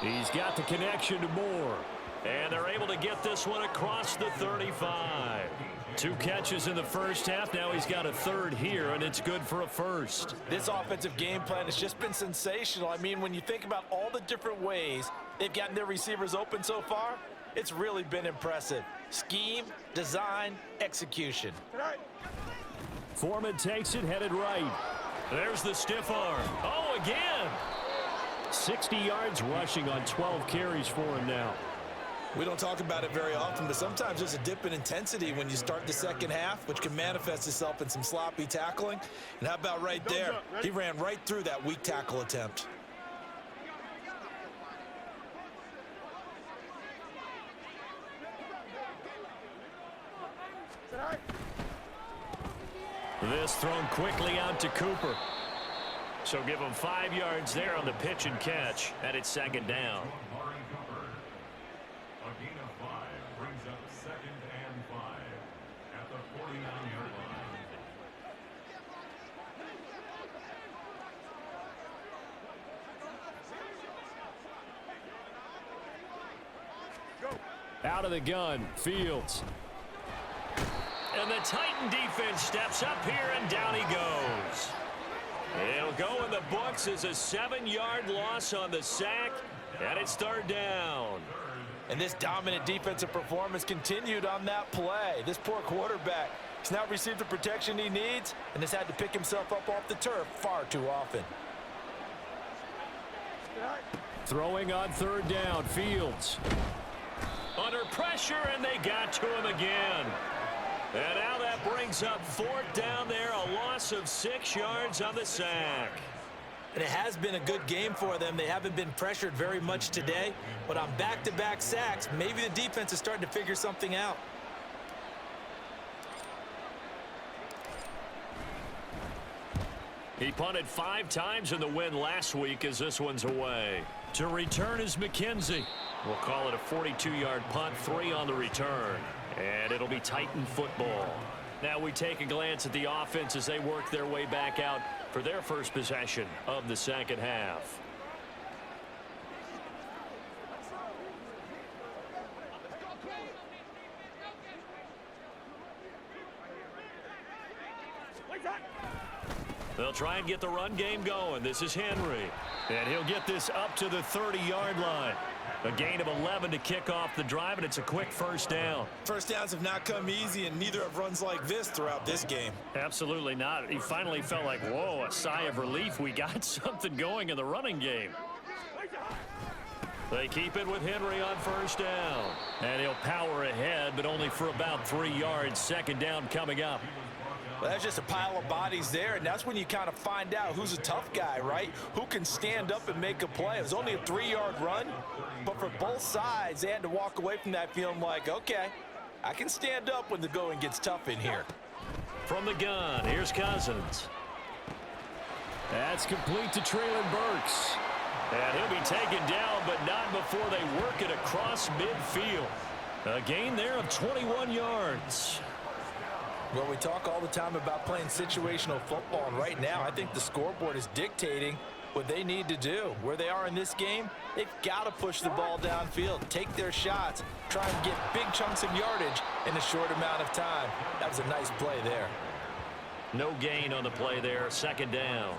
[SPEAKER 2] He's got the connection to Moore. And they're able to get this one across the 35. 2 catches in the first half. Now he's got a 3rd here, and it's good for a 1st.
[SPEAKER 3] This offensive game plan has just been sensational. I mean, when you think about all the different ways they've gotten their receivers open so far, it's really been impressive. Scheme, design, execution.
[SPEAKER 2] Foreman takes it, headed right. There's the stiff arm. Oh, again! 60 yards rushing on 12 carries for him now.
[SPEAKER 3] We don't talk about it very often, but sometimes there's a dip in intensity when you start the second half, which can manifest itself in some sloppy tackling. And how about right there? He ran right through that weak tackle attempt.
[SPEAKER 2] This thrown quickly out to Cooper. So give him 5 yards there on the pitch and catch, and it's 2nd down. Out of the gun, Fields. And the Titan defense steps up here, and down he goes. It'll go in the books as a 7-yard loss on the sack, and it's 3rd down.
[SPEAKER 3] And this dominant defensive performance continued on that play. This poor quarterback has now received the protection he needs and has had to pick himself up off the turf far too often.
[SPEAKER 2] Throwing on 3rd down, Fields. Under pressure, and they got to him again. And now that brings up 4th down there, a loss of 6 yards on the sack.
[SPEAKER 3] And it has been a good game for them. They haven't been pressured very much today, but on back-to-back sacks, maybe the defense is starting to figure something out.
[SPEAKER 2] He punted 5 times in the win last week as this one's away. To return is McKenzie. We'll call it a 42-yard punt, 3 on the return. And it'll be Titan football. Now we take a glance at the offense as they work their way back out for their first possession of the second half. They'll try and get the run game going. This is Henry. And he'll get this up to the 30-yard line. A gain of 11 to kick off the drive, and it's a quick 1st down.
[SPEAKER 3] First downs have not come easy, and neither have runs like this throughout this game.
[SPEAKER 2] Absolutely not. He finally felt like, whoa, a sigh of relief. We got something going in the running game. They keep it with Henry on 1st down. And he'll power ahead, but only for about 3 yards. 2nd down coming up.
[SPEAKER 3] Well, that's just a pile of bodies there, and that's when you kind of find out who's a tough guy, right? Who can stand up and make a play. It was only a 3-yard run, but for both sides, they had to walk away from that feeling like, okay, I can stand up when the going gets tough in here.
[SPEAKER 2] From the gun, here's Cousins. That's complete to Traylon Burks. And he'll be taken down, but not before they work it across midfield. A gain there of 21 yards.
[SPEAKER 3] Well, we talk all the time about playing situational football, and right now I think the scoreboard is dictating what they need to do. Where they are in this game, they've got to push the ball downfield, take their shots, try and get big chunks of yardage in a short amount of time. That was a nice play there.
[SPEAKER 2] No gain on the play there, 2nd down.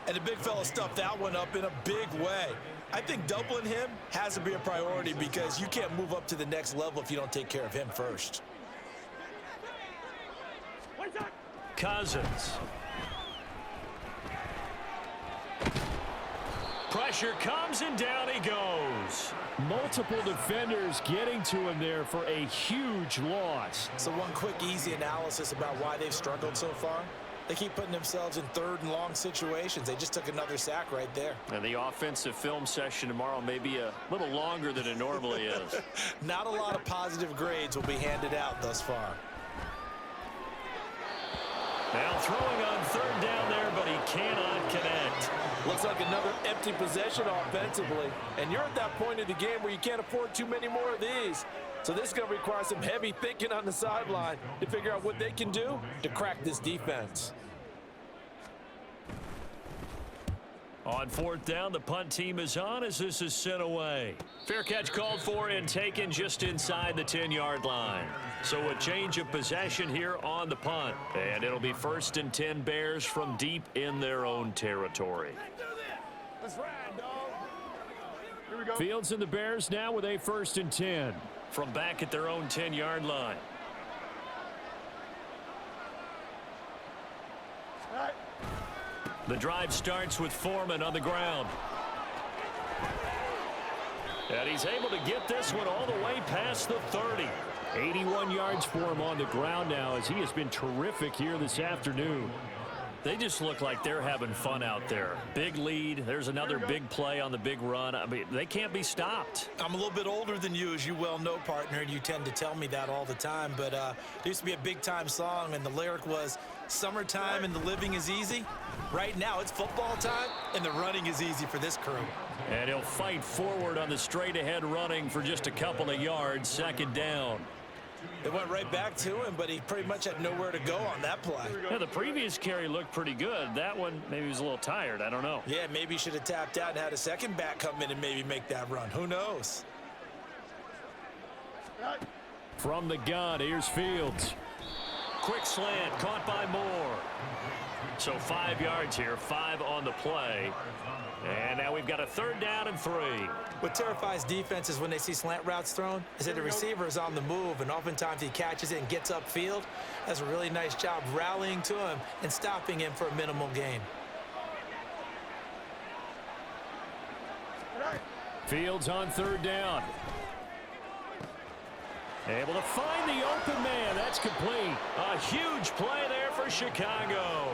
[SPEAKER 3] And the big fella stuffed that one up in a big way. I think doubling him has to be a priority because you can't move up to the next level if you don't take care of him first.
[SPEAKER 2] Cousins. Pressure comes, and down he goes. Multiple defenders getting to him there for a huge loss.
[SPEAKER 3] So one quick, easy analysis about why they've struggled so far. They keep putting themselves in 3rd and long situations. They just took another sack right there.
[SPEAKER 2] And the offensive film session tomorrow may be a little longer than it normally is.
[SPEAKER 3] Not a lot of positive grades will be handed out thus far.
[SPEAKER 2] Now throwing on third down there, but he cannot connect.
[SPEAKER 3] Looks like another empty possession offensively. And you're at that point in the game where you can't afford too many more of these. So this is going to require some heavy thinking on the sideline to figure out what they can do to crack this defense.
[SPEAKER 2] On fourth down, the punt team is on as this is sent away. Fair catch called for and taken just inside the 10-yard line. So a change of possession here on the punt. And it'll be 1st and 10 Bears from deep in their own territory.
[SPEAKER 5] Let's ride, dog. Here we go.
[SPEAKER 2] Fields and the Bears now with a 1st and 10 from back at their own 10-yard line.
[SPEAKER 5] All right.
[SPEAKER 2] The drive starts with Foreman on the ground. And he's able to get this one all the way past the 30. 81 yards for him on the ground now as he has been terrific here this afternoon. They just look like they're having fun out there. Big lead. There's another big play on the big run. I mean, they can't be stopped.
[SPEAKER 6] I'm a little bit older than you, as you well know, partner, and you tend to tell me that all the time. But there used to be a big-time song, and the lyric was, "Summertime and the living is easy." Right now, it's football time, and the running is easy for this crew.
[SPEAKER 2] And he'll fight forward on the straight-ahead running for just a couple of yards. 2nd down.
[SPEAKER 6] It went right back to him, but he pretty much had nowhere to go on that play.
[SPEAKER 2] Yeah, the previous carry looked pretty good. That one, maybe he was a little tired. I don't know.
[SPEAKER 6] Yeah, maybe he should have tapped out and had a second back come in and maybe make that run. Who knows?
[SPEAKER 2] From the gun, here's Fields. Quick slant, caught by Moore. So 5 yards here, 5 on the play. And now we've got a 3rd down and 3.
[SPEAKER 6] What terrifies defenses when they see slant routes thrown is that the receiver is on the move, and oftentimes he catches it and gets upfield. Does a really nice job rallying to him and stopping him for a minimal gain.
[SPEAKER 2] Fields on 3rd down. Able to find the open man. That's complete. A huge play there for Chicago.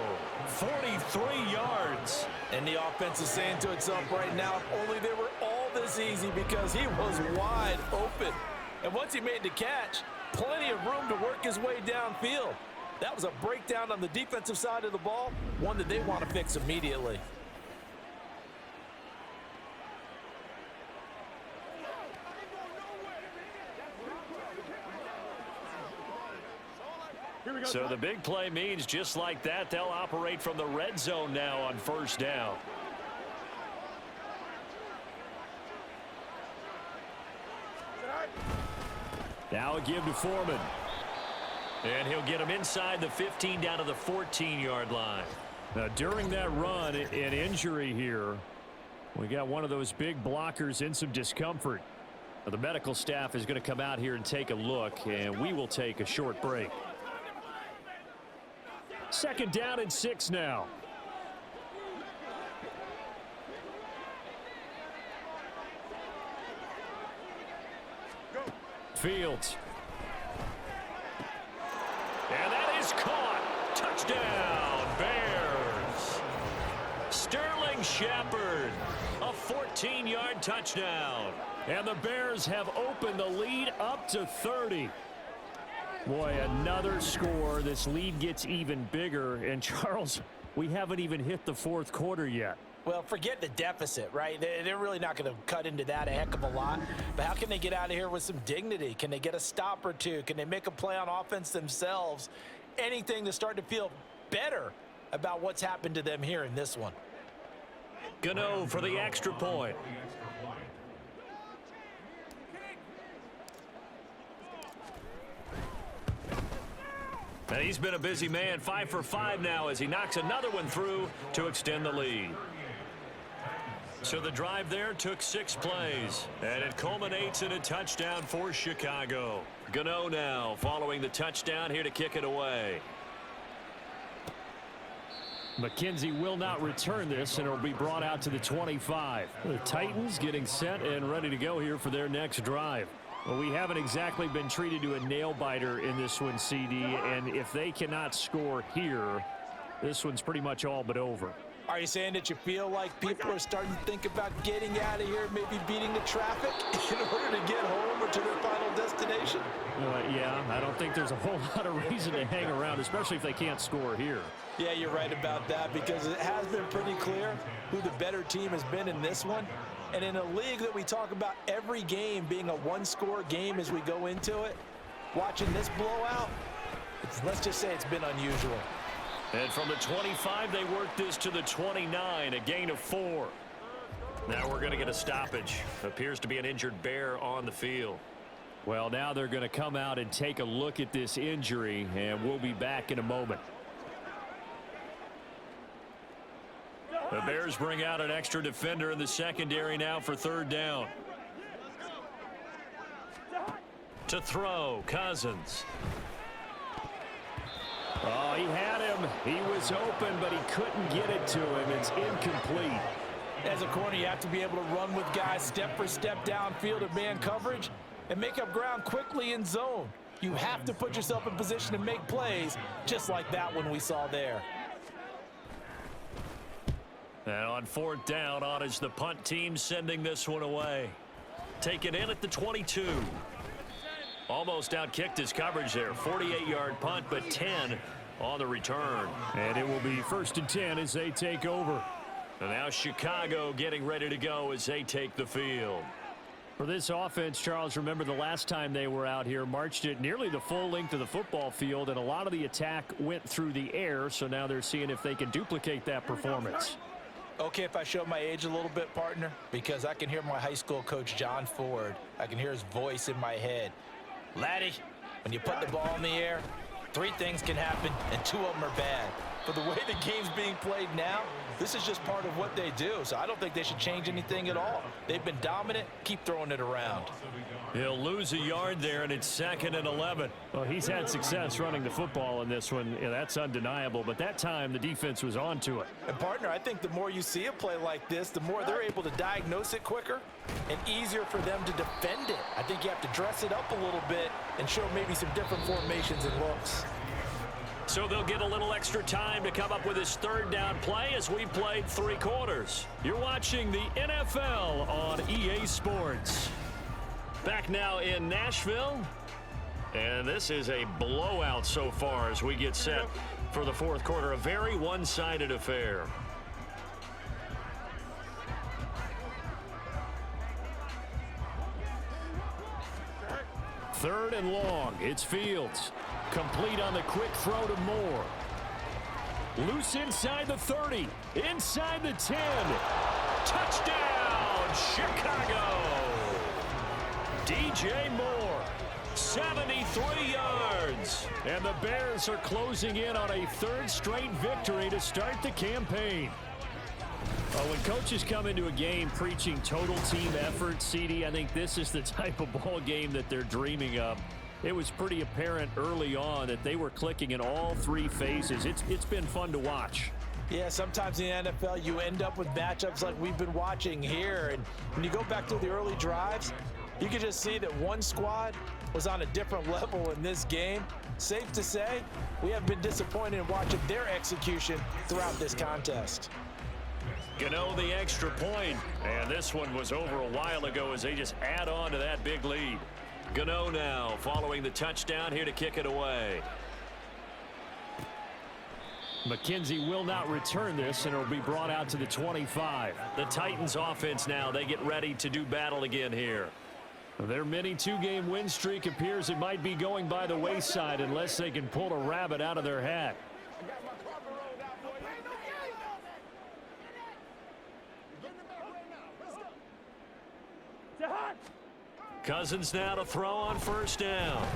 [SPEAKER 2] 43 yards.
[SPEAKER 3] And the offense is saying to itself right now, if only they were all this easy, because he was wide open. And once he made the catch, plenty of room to work his way downfield. That was a breakdown on the defensive side of the ball, one that they want to fix immediately.
[SPEAKER 2] So the big play means just like that, they'll operate from the red zone now on 1st down. Now a give to Foreman. And he'll get him inside the 15 down to the 14-yard line. Now during that run, an injury here. We got one of those big blockers in some discomfort. Now, the medical staff is going to come out here and take a look, and we will take a short break. 2nd down and 6 now. Fields. And that is caught. Touchdown, Bears. Sterling Shepard. A 14-yard touchdown. And the Bears have opened the lead up to 30. Boy, another score. This lead gets even bigger. And, Charles, we haven't even hit the 4th quarter yet.
[SPEAKER 6] Well, forget the deficit, right? They're really not going to cut into that a heck of a lot. But how can they get out of here with some dignity? Can they get a stop or two? Can they make a play on offense themselves? Anything to start to feel better about what's happened to them here in this one.
[SPEAKER 2] Gano for the extra point. And he's been a busy man, 5 for 5 now as he knocks another one through to extend the lead. So the drive there took 6 plays, and it culminates in a touchdown for Chicago. Gano now following the touchdown here to kick it away. McKenzie will not return this, and it'll be brought out to the 25. The Titans getting set and ready to go here for their next drive. Well, we haven't exactly been treated to a nail-biter in this one, CD, and if they cannot score here, this one's pretty much all but over.
[SPEAKER 6] Are you saying that you feel like people are starting to think about getting out of here, maybe beating the traffic in order to get home or to their final destination?
[SPEAKER 2] Yeah, I don't think there's a whole lot of reason to hang around, especially if they can't score here.
[SPEAKER 6] Yeah, you're right about that, because it has been pretty clear who the better team has been in this one. And in a league that we talk about every game being a one-score game as we go into it, watching this blowout, let's just say it's been unusual.
[SPEAKER 2] And from the 25, they work this to the 29, a gain of 4. Now we're going to get a stoppage. Appears to be an injured Bear on the field. Well, now they're going to come out and take a look at this injury, and we'll be back in a moment. The Bears bring out an extra defender in the secondary now for third down. To throw, Cousins. Oh, he had him. He was open, but he couldn't get it to him. It's incomplete.
[SPEAKER 6] As a corner, you have to be able to run with guys step for step downfield in man coverage and make up ground quickly in zone. You have to put yourself in position to make plays, just like that one we saw there.
[SPEAKER 2] And on fourth down, on is the punt team sending this one away. Taken in at the 22. Almost outkicked his coverage there. 48-yard punt, but 10 on the return. And it will be 1st and 10 as they take over. And now Chicago getting ready to go as they take the field. For this offense, Charles, remember the last time they were out here, marched it nearly the full length of the football field, and a lot of the attack went through the air, so now they're seeing if they can duplicate that performance.
[SPEAKER 6] Okay, if I show my age a little bit, partner, because I can hear my high school coach, John Ford. I can hear his voice in my head. Laddie, when you put the ball in the air, 3 things can happen, and 2 of them are bad. But the way the game's being played now, this is just part of what they do. So I don't think they should change anything at all. They've been dominant. Keep throwing it around.
[SPEAKER 2] He'll lose a yard there, and it's 2nd and 11. Well, he's had success running the football in this one. Yeah, that's undeniable. But that time, the defense was on to it.
[SPEAKER 6] And, partner, I think the more you see a play like this, the more they're able to diagnose it quicker and easier for them to defend it. I think you have to dress it up a little bit and show maybe some different formations and looks.
[SPEAKER 2] So they'll get a little extra time to come up with his third down play as we played 3 quarters. You're watching the NFL on EA Sports. Back now in Nashville. And this is a blowout so far as we get set for the 4th quarter. A very one-sided affair. Third and long. It's Fields. Complete on the quick throw to Moore. Loose inside the 30. Inside the 10. Touchdown, Chicago. DJ Moore, 73 yards. And the Bears are closing in on a 3rd straight victory to start the campaign. When coaches come into a game preaching total team effort, CD, I think this is the type of ball game that they're dreaming of. It was pretty apparent early on that they were clicking in all 3 phases. It's been fun to watch.
[SPEAKER 6] Yeah, sometimes in the NFL you end up with matchups like we've been watching here. And when you go back to the early drives, you can just see that one squad was on a different level in this game. Safe to say, we have been disappointed in watching their execution throughout this contest.
[SPEAKER 2] Gano the extra point, and this one was over a while ago as they just add on to that big lead. Gano now following the touchdown here to kick it away. McKenzie will not return this, and it'll be brought out to the 25. The Titans offense now, they get ready to do battle again here. Their mini 2-game win streak appears it might be going by the wayside unless they can pull a rabbit out of their hat. Cousins now to throw on 1st down.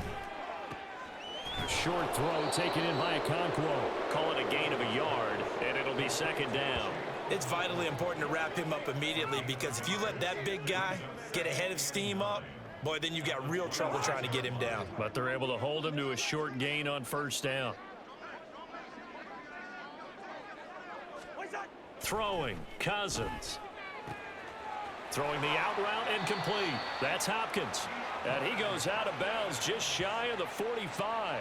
[SPEAKER 2] Short throw taken in by Okonkwo. Call it a gain of a yard, and it'll be 2nd down.
[SPEAKER 6] It's vitally important to wrap him up immediately, because if you let that big guy get ahead of steam up, boy, then you've got real trouble trying to get him down.
[SPEAKER 2] But they're able to hold him to a short gain on 1st down. Throwing, Cousins. Throwing the out route incomplete. That's Hopkins. And he goes out of bounds just shy of the 45.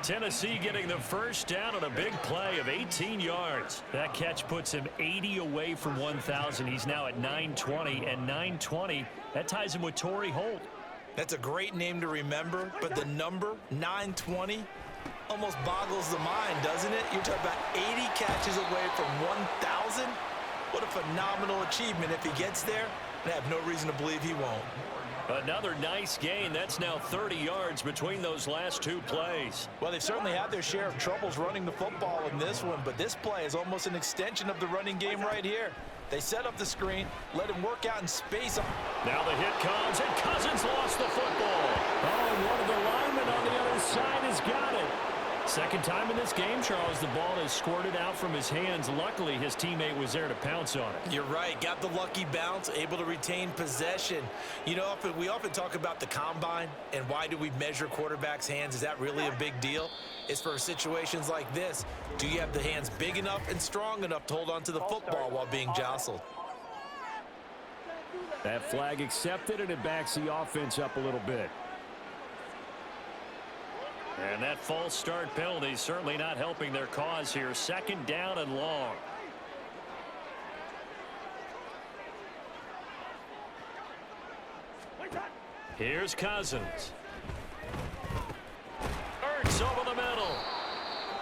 [SPEAKER 2] Tennessee getting the first down on a big play of 18 yards. That catch puts him 80 away from 1,000. He's now at 920, and 920, that ties him with Torrey Holt.
[SPEAKER 6] That's a great name to remember, but the number, 920, almost boggles the mind, doesn't it? You're talking about 80 catches away from 1,000? What a phenomenal achievement. If he gets there, I have no reason to believe he won't.
[SPEAKER 2] Another nice gain. That's now 30 yards between those last two plays.
[SPEAKER 6] Well, they've certainly had their share of troubles running the football in this one, but this play is almost an extension of the running game right here. They set up the screen, let him work out in space.
[SPEAKER 2] Now the hit comes, and Cousins lost the football. Oh, and one of the linemen on the other side has got it. Second time in this game, Charles, the ball has squirted out from his hands. Luckily, his teammate was there to pounce on it.
[SPEAKER 6] You're right. Got the lucky bounce, able to retain possession. You know, we often talk about the combine and why do we measure quarterbacks' hands. Is that really a big deal? It's for situations like this. Do you have the hands big enough and strong enough to hold on to the football while being jostled?
[SPEAKER 2] That flag accepted, and it backs the offense up a little bit. And that false start penalty certainly not helping their cause here. Second down and long. Here's Cousins. Ertz over the middle.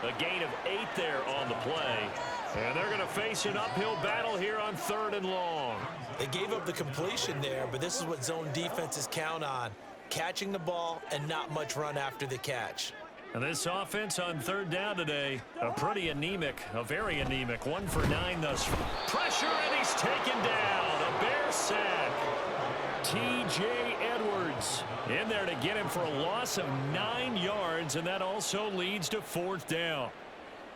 [SPEAKER 2] A gain of 8 there on the play. And they're going to face an uphill battle here on 3rd and long.
[SPEAKER 6] They gave up the completion there, but this is what zone defenses count on. Catching the ball and not much run after the catch.
[SPEAKER 2] And this offense on 3rd down today, a very anemic. 1 for 9 thus far. Pressure, and he's taken down. A Bear sack. T.J. Edwards in there to get him for a loss of 9 yards, and that also leads to 4th down.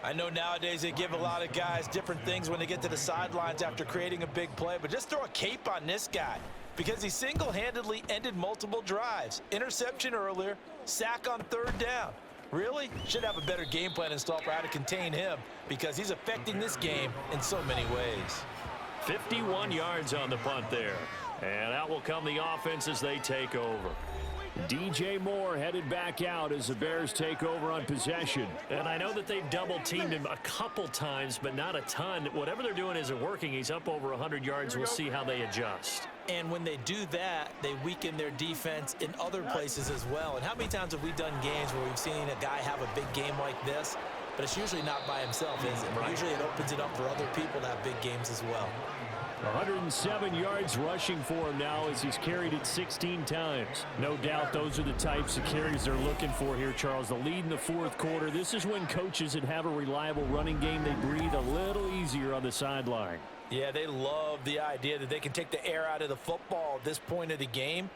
[SPEAKER 6] I know nowadays they give a lot of guys different things when they get to the sidelines after creating a big play, but just throw a cape on this guy because he single-handedly ended multiple drives. Interception earlier, sack on 3rd down. Really? Should have a better game plan installed for how to contain him because he's affecting this game in so many ways.
[SPEAKER 2] 51 yards on the punt there. And out will come the offense as they take over. DJ Moore headed back out as the Bears take over on possession. And I know that they've double-teamed him a couple times, but not a ton. Whatever they're doing isn't working. He's up over 100 yards. We'll see how they adjust.
[SPEAKER 6] And when they do that, they weaken their defense in other places as well. And how many times have we done games where we've seen a guy have a big game like this? But it's usually not by himself, is it? Right. Usually it opens it up for other people to have big games as well.
[SPEAKER 2] 107 yards rushing for him now as he's carried it 16 times. No doubt those are the types of carries they're looking for here, Charles. The lead in the 4th quarter. This is when coaches that have a reliable running game, they breathe a little easier on the sideline.
[SPEAKER 6] Yeah, they love the idea that they can take the air out of the football at this point of the game.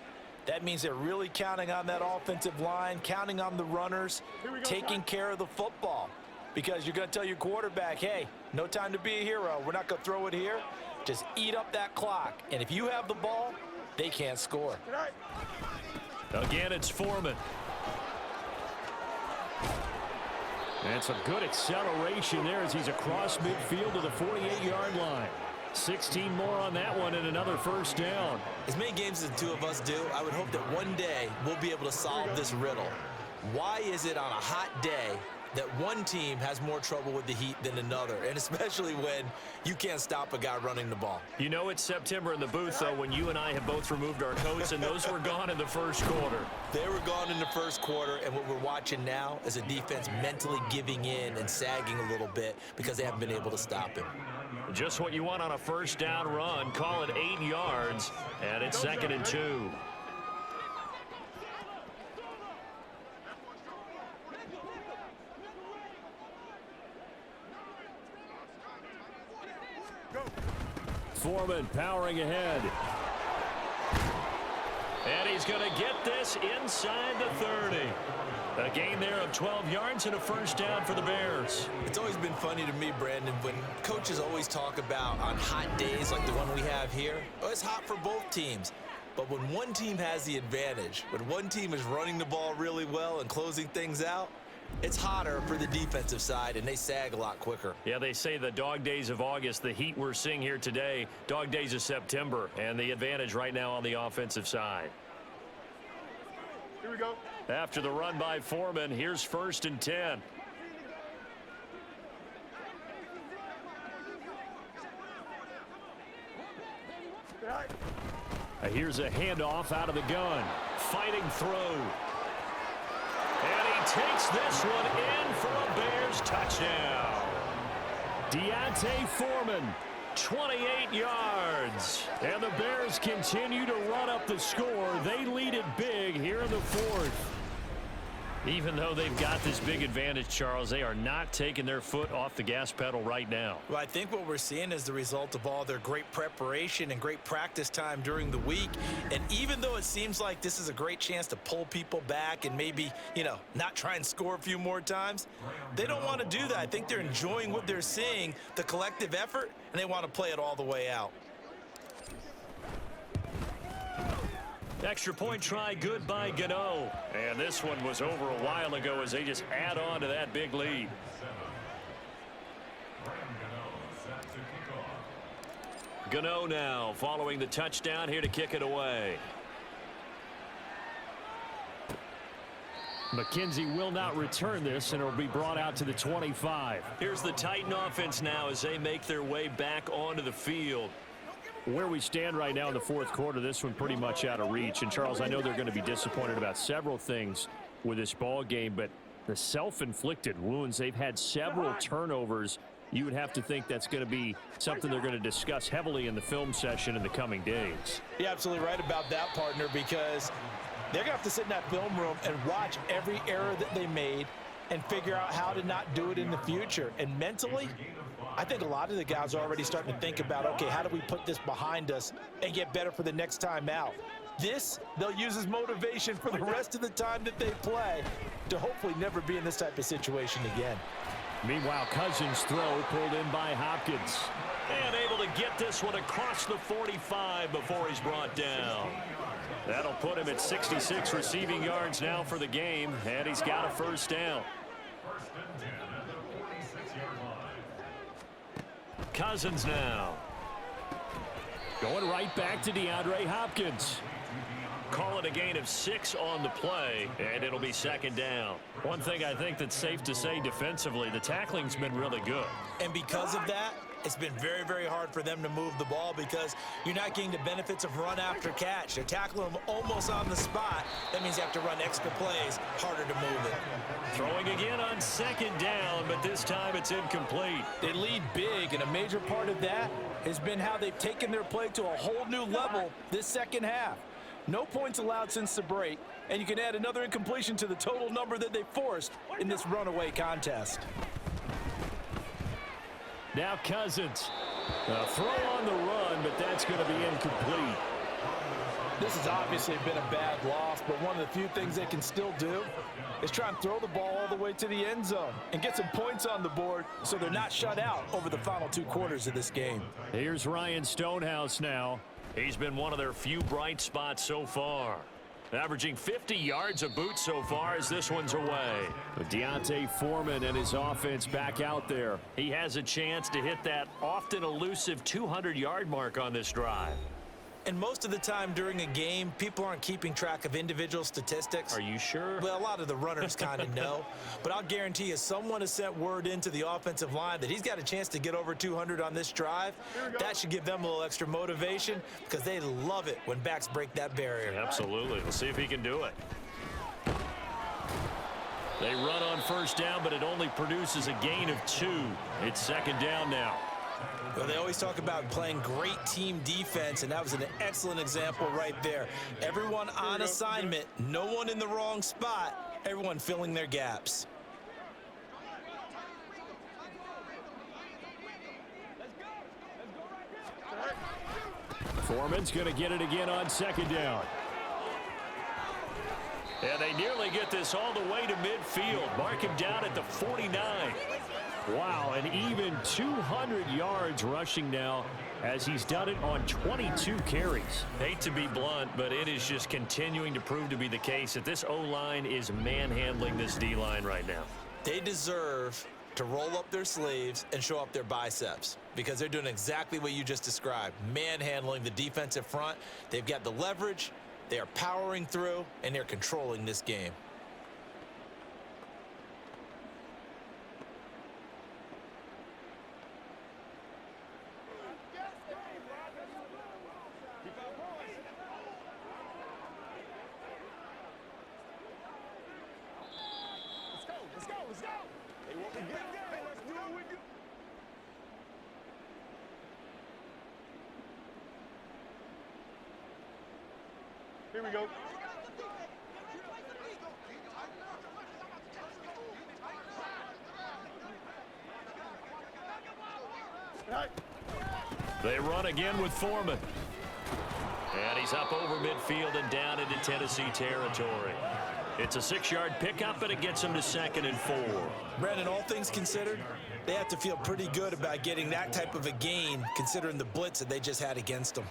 [SPEAKER 6] That means they're really counting on that offensive line, counting on the runners, taking care of the football. Because you're going to tell your quarterback, hey, no time to be a hero. We're not going to throw it here. Just eat up that clock. And if you have the ball, they can't score.
[SPEAKER 2] Again, it's Foreman. And some good acceleration there as he's across midfield to the 48-yard line. 16 more on that one and another first down.
[SPEAKER 6] As many games as the two of us do, I would hope that one day we'll be able to solve this riddle. Why is it on a hot day that one team has more trouble with the heat than another, and especially when you can't stop a guy running the ball?
[SPEAKER 2] You know it's September in the booth, though, when you and I have both removed our coats, and those were gone in the first quarter.
[SPEAKER 6] They were gone in the first quarter, and what we're watching now is a defense mentally giving in and sagging a little bit because they haven't been able to stop him.
[SPEAKER 2] Just what you want on a first down run. Call it 8 yards, and it's 2nd and 2. Foreman powering ahead. And he's going to get this inside the 30. A gain there of 12 yards and a first down for the Bears.
[SPEAKER 6] It's always been funny to me, Brandon, when coaches always talk about on hot days like the one we have here, oh, it's hot for both teams. But when one team has the advantage, when one team is running the ball really well and closing things out, it's hotter for the defensive side, and they sag a lot quicker.
[SPEAKER 2] Yeah, they say the dog days of August, the heat we're seeing here today, dog days of September, and the advantage right now on the offensive side.
[SPEAKER 5] Here we go.
[SPEAKER 2] After the run by Foreman, here's 1st and 10. Here's a handoff out of the gun. Fighting through. And he takes this one in for a Bears touchdown. Deontay Foreman, 28 yards. And the Bears continue to run up the score. They lead it big here in the 4th. Even though they've got this big advantage, Charles, they are not taking their foot off the gas pedal right now.
[SPEAKER 6] Well, I think what we're seeing is the result of all their great preparation and great practice time during the week. And even though it seems like this is a great chance to pull people back and maybe, not try and score a few more times, they don't want to do that. I think they're enjoying what they're seeing, the collective effort, and they want to play it all the way out.
[SPEAKER 2] Extra point try good by Gano. And this one was over a while ago as they just add on to that big lead. Gano now following the touchdown here to kick it away. McKenzie will not return this, and it will be brought out to the 25. Here's the Titan offense now as they make their way back onto the field. Where we stand right now in the 4th quarter, this one pretty much out of reach. And, Charles, I know they're going to be disappointed about several things with this ball game, but the self-inflicted wounds, they've had several turnovers. You would have to think that's going to be something they're going to discuss heavily in the film session in the coming days.
[SPEAKER 6] You're absolutely right about that, partner, because they're going to have to sit in that film room and watch every error that they made and figure out how to not do it in the future. And mentally, I think a lot of the guys are already starting to think about, okay, how do we put this behind us and get better for the next time out? This, they'll use as motivation for the rest of the time that they play to hopefully never be in this type of situation again.
[SPEAKER 2] Meanwhile, Cousins' throw pulled in by Hopkins. And able to get this one across the 45 before he's brought down. That'll put him at 66 receiving yards now for the game, and he's got a 1st down. Cousins now. Going right back to DeAndre Hopkins. Call it a gain of 6 on the play, and it'll be 2nd down. One thing I think that's safe to say defensively, the tackling's been really good.
[SPEAKER 6] And because of that, it's been very, very hard for them to move the ball because you're not getting the benefits of run after catch. They're tackling them almost on the spot. That means you have to run extra plays, harder to move it.
[SPEAKER 2] Throwing again on 2nd down, but this time it's incomplete.
[SPEAKER 6] They lead big, and a major part of that has been how they've taken their play to a whole new level this 2nd half. No points allowed since the break, and you can add another incompletion to the total number that they forced in this runaway contest.
[SPEAKER 2] Now Cousins. A throw on the run, but that's going to be incomplete.
[SPEAKER 6] This has obviously been a bad loss, but one of the few things they can still do is try and throw the ball all the way to the end zone and get some points on the board so they're not shut out over the final 2 quarters of this game.
[SPEAKER 2] Here's Ryan Stonehouse now. He's been one of their few bright spots so far. Averaging 50 yards a boot so far as this one's away. With Deontay Foreman and his offense back out there, he has a chance to hit that often elusive 200-yard mark on this drive.
[SPEAKER 6] And most of the time during a game, people aren't keeping track of individual statistics.
[SPEAKER 2] Are you sure?
[SPEAKER 6] Well, a lot of the runners kind of know. But I'll guarantee you, someone has sent word into the offensive line that he's got a chance to get over 200 on this drive. That should give them a little extra motivation because they love it when backs break that barrier.
[SPEAKER 2] Absolutely. We'll see if he can do it. They run on 1st down, but it only produces a gain of 2. It's 2nd down now.
[SPEAKER 6] Well, they always talk about playing great team defense, and that was an excellent example right there. Everyone on assignment, no one in the wrong spot, everyone filling their gaps.
[SPEAKER 2] Foreman's going to get it again on 2nd down. And they nearly get this all the way to midfield. Mark him down at the 49. Wow, and even 200 yards rushing now as he's done it on 22 carries. Hate to be blunt, but it is just continuing to prove to be the case that this O-line is manhandling this D-line right now.
[SPEAKER 6] They deserve to roll up their sleeves and show up their biceps because they're doing exactly what you just described, manhandling the defensive front. They've got the leverage, They are powering through, and they're controlling this game.
[SPEAKER 5] Let's go. Hey, what we get there, let's do it with you. Here we go.
[SPEAKER 2] They run again with Foreman. And he's up over midfield and down into Tennessee territory. It's a 6-yard pickup, but it gets him to 2nd and 4.
[SPEAKER 6] Brandon, all things considered, they have to feel pretty good about getting that type of a gain, considering the blitz that they just had against them.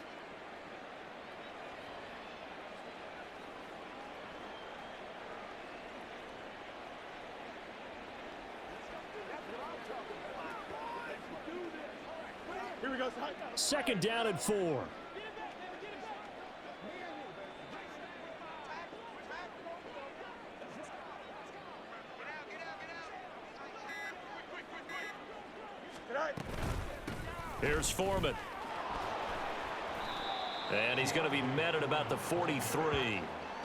[SPEAKER 5] Here we go.
[SPEAKER 2] 2nd down and 4. Here's Foreman. And he's going to be met at about the 43.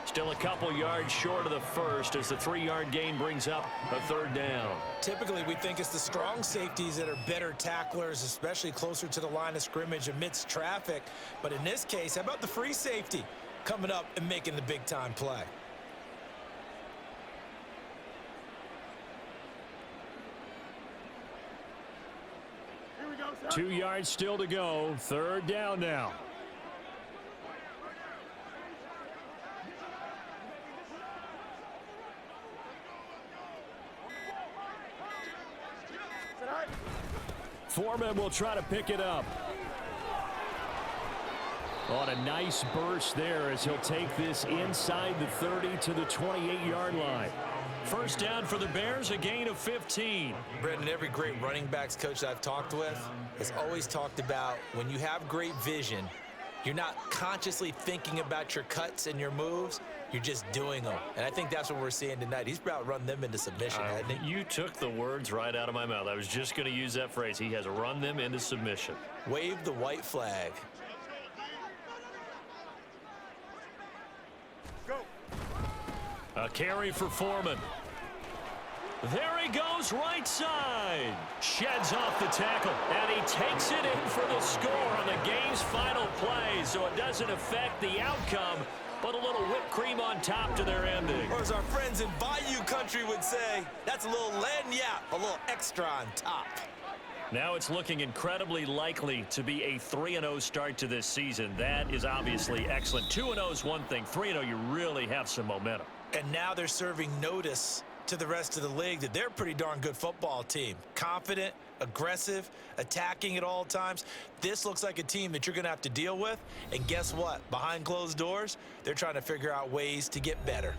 [SPEAKER 2] Still a couple yards short of the first as the 3-yard gain brings up a 3rd down.
[SPEAKER 6] Typically, we think it's the strong safeties that are better tacklers, especially closer to the line of scrimmage amidst traffic. But in this case, how about the free safety coming up and making the big-time play?
[SPEAKER 5] Here we go, sir.
[SPEAKER 2] 2 yards still to go. 3rd down now. Foreman will try to pick it up. On a nice burst there as he'll take this inside the 30 to the 28-yard line. 1st down for the Bears, a gain of 15.
[SPEAKER 6] Brendan, every great running backs coach I've talked with has always talked about when you have great vision, you're not consciously thinking about your cuts and your moves. You're just doing them. And I think that's what we're seeing tonight. He's about run them into submission, hasn't he?
[SPEAKER 2] You took the words right out of my mouth. I was just going to use that phrase. He has run them into submission.
[SPEAKER 6] Wave the white flag.
[SPEAKER 5] Go.
[SPEAKER 2] A carry for Foreman. There he goes, right side. Sheds off the tackle, and he takes it in for the score on the game's final play, so it doesn't affect the outcome, but a little whipped cream on top to their ending.
[SPEAKER 6] Or as our friends in Bayou Country would say, that's a little lagniappe, a little extra on top.
[SPEAKER 2] Now it's looking incredibly likely to be a 3-0 start to this season. That is obviously excellent. 2-0 is one thing. 3-0, you really have some momentum.
[SPEAKER 6] And now they're serving notice to the rest of the league that they're a pretty darn good football team. Confident, aggressive, attacking at all times. This looks like a team that you're going to have to deal with. And guess what? Behind closed doors, they're trying to figure out ways to get better.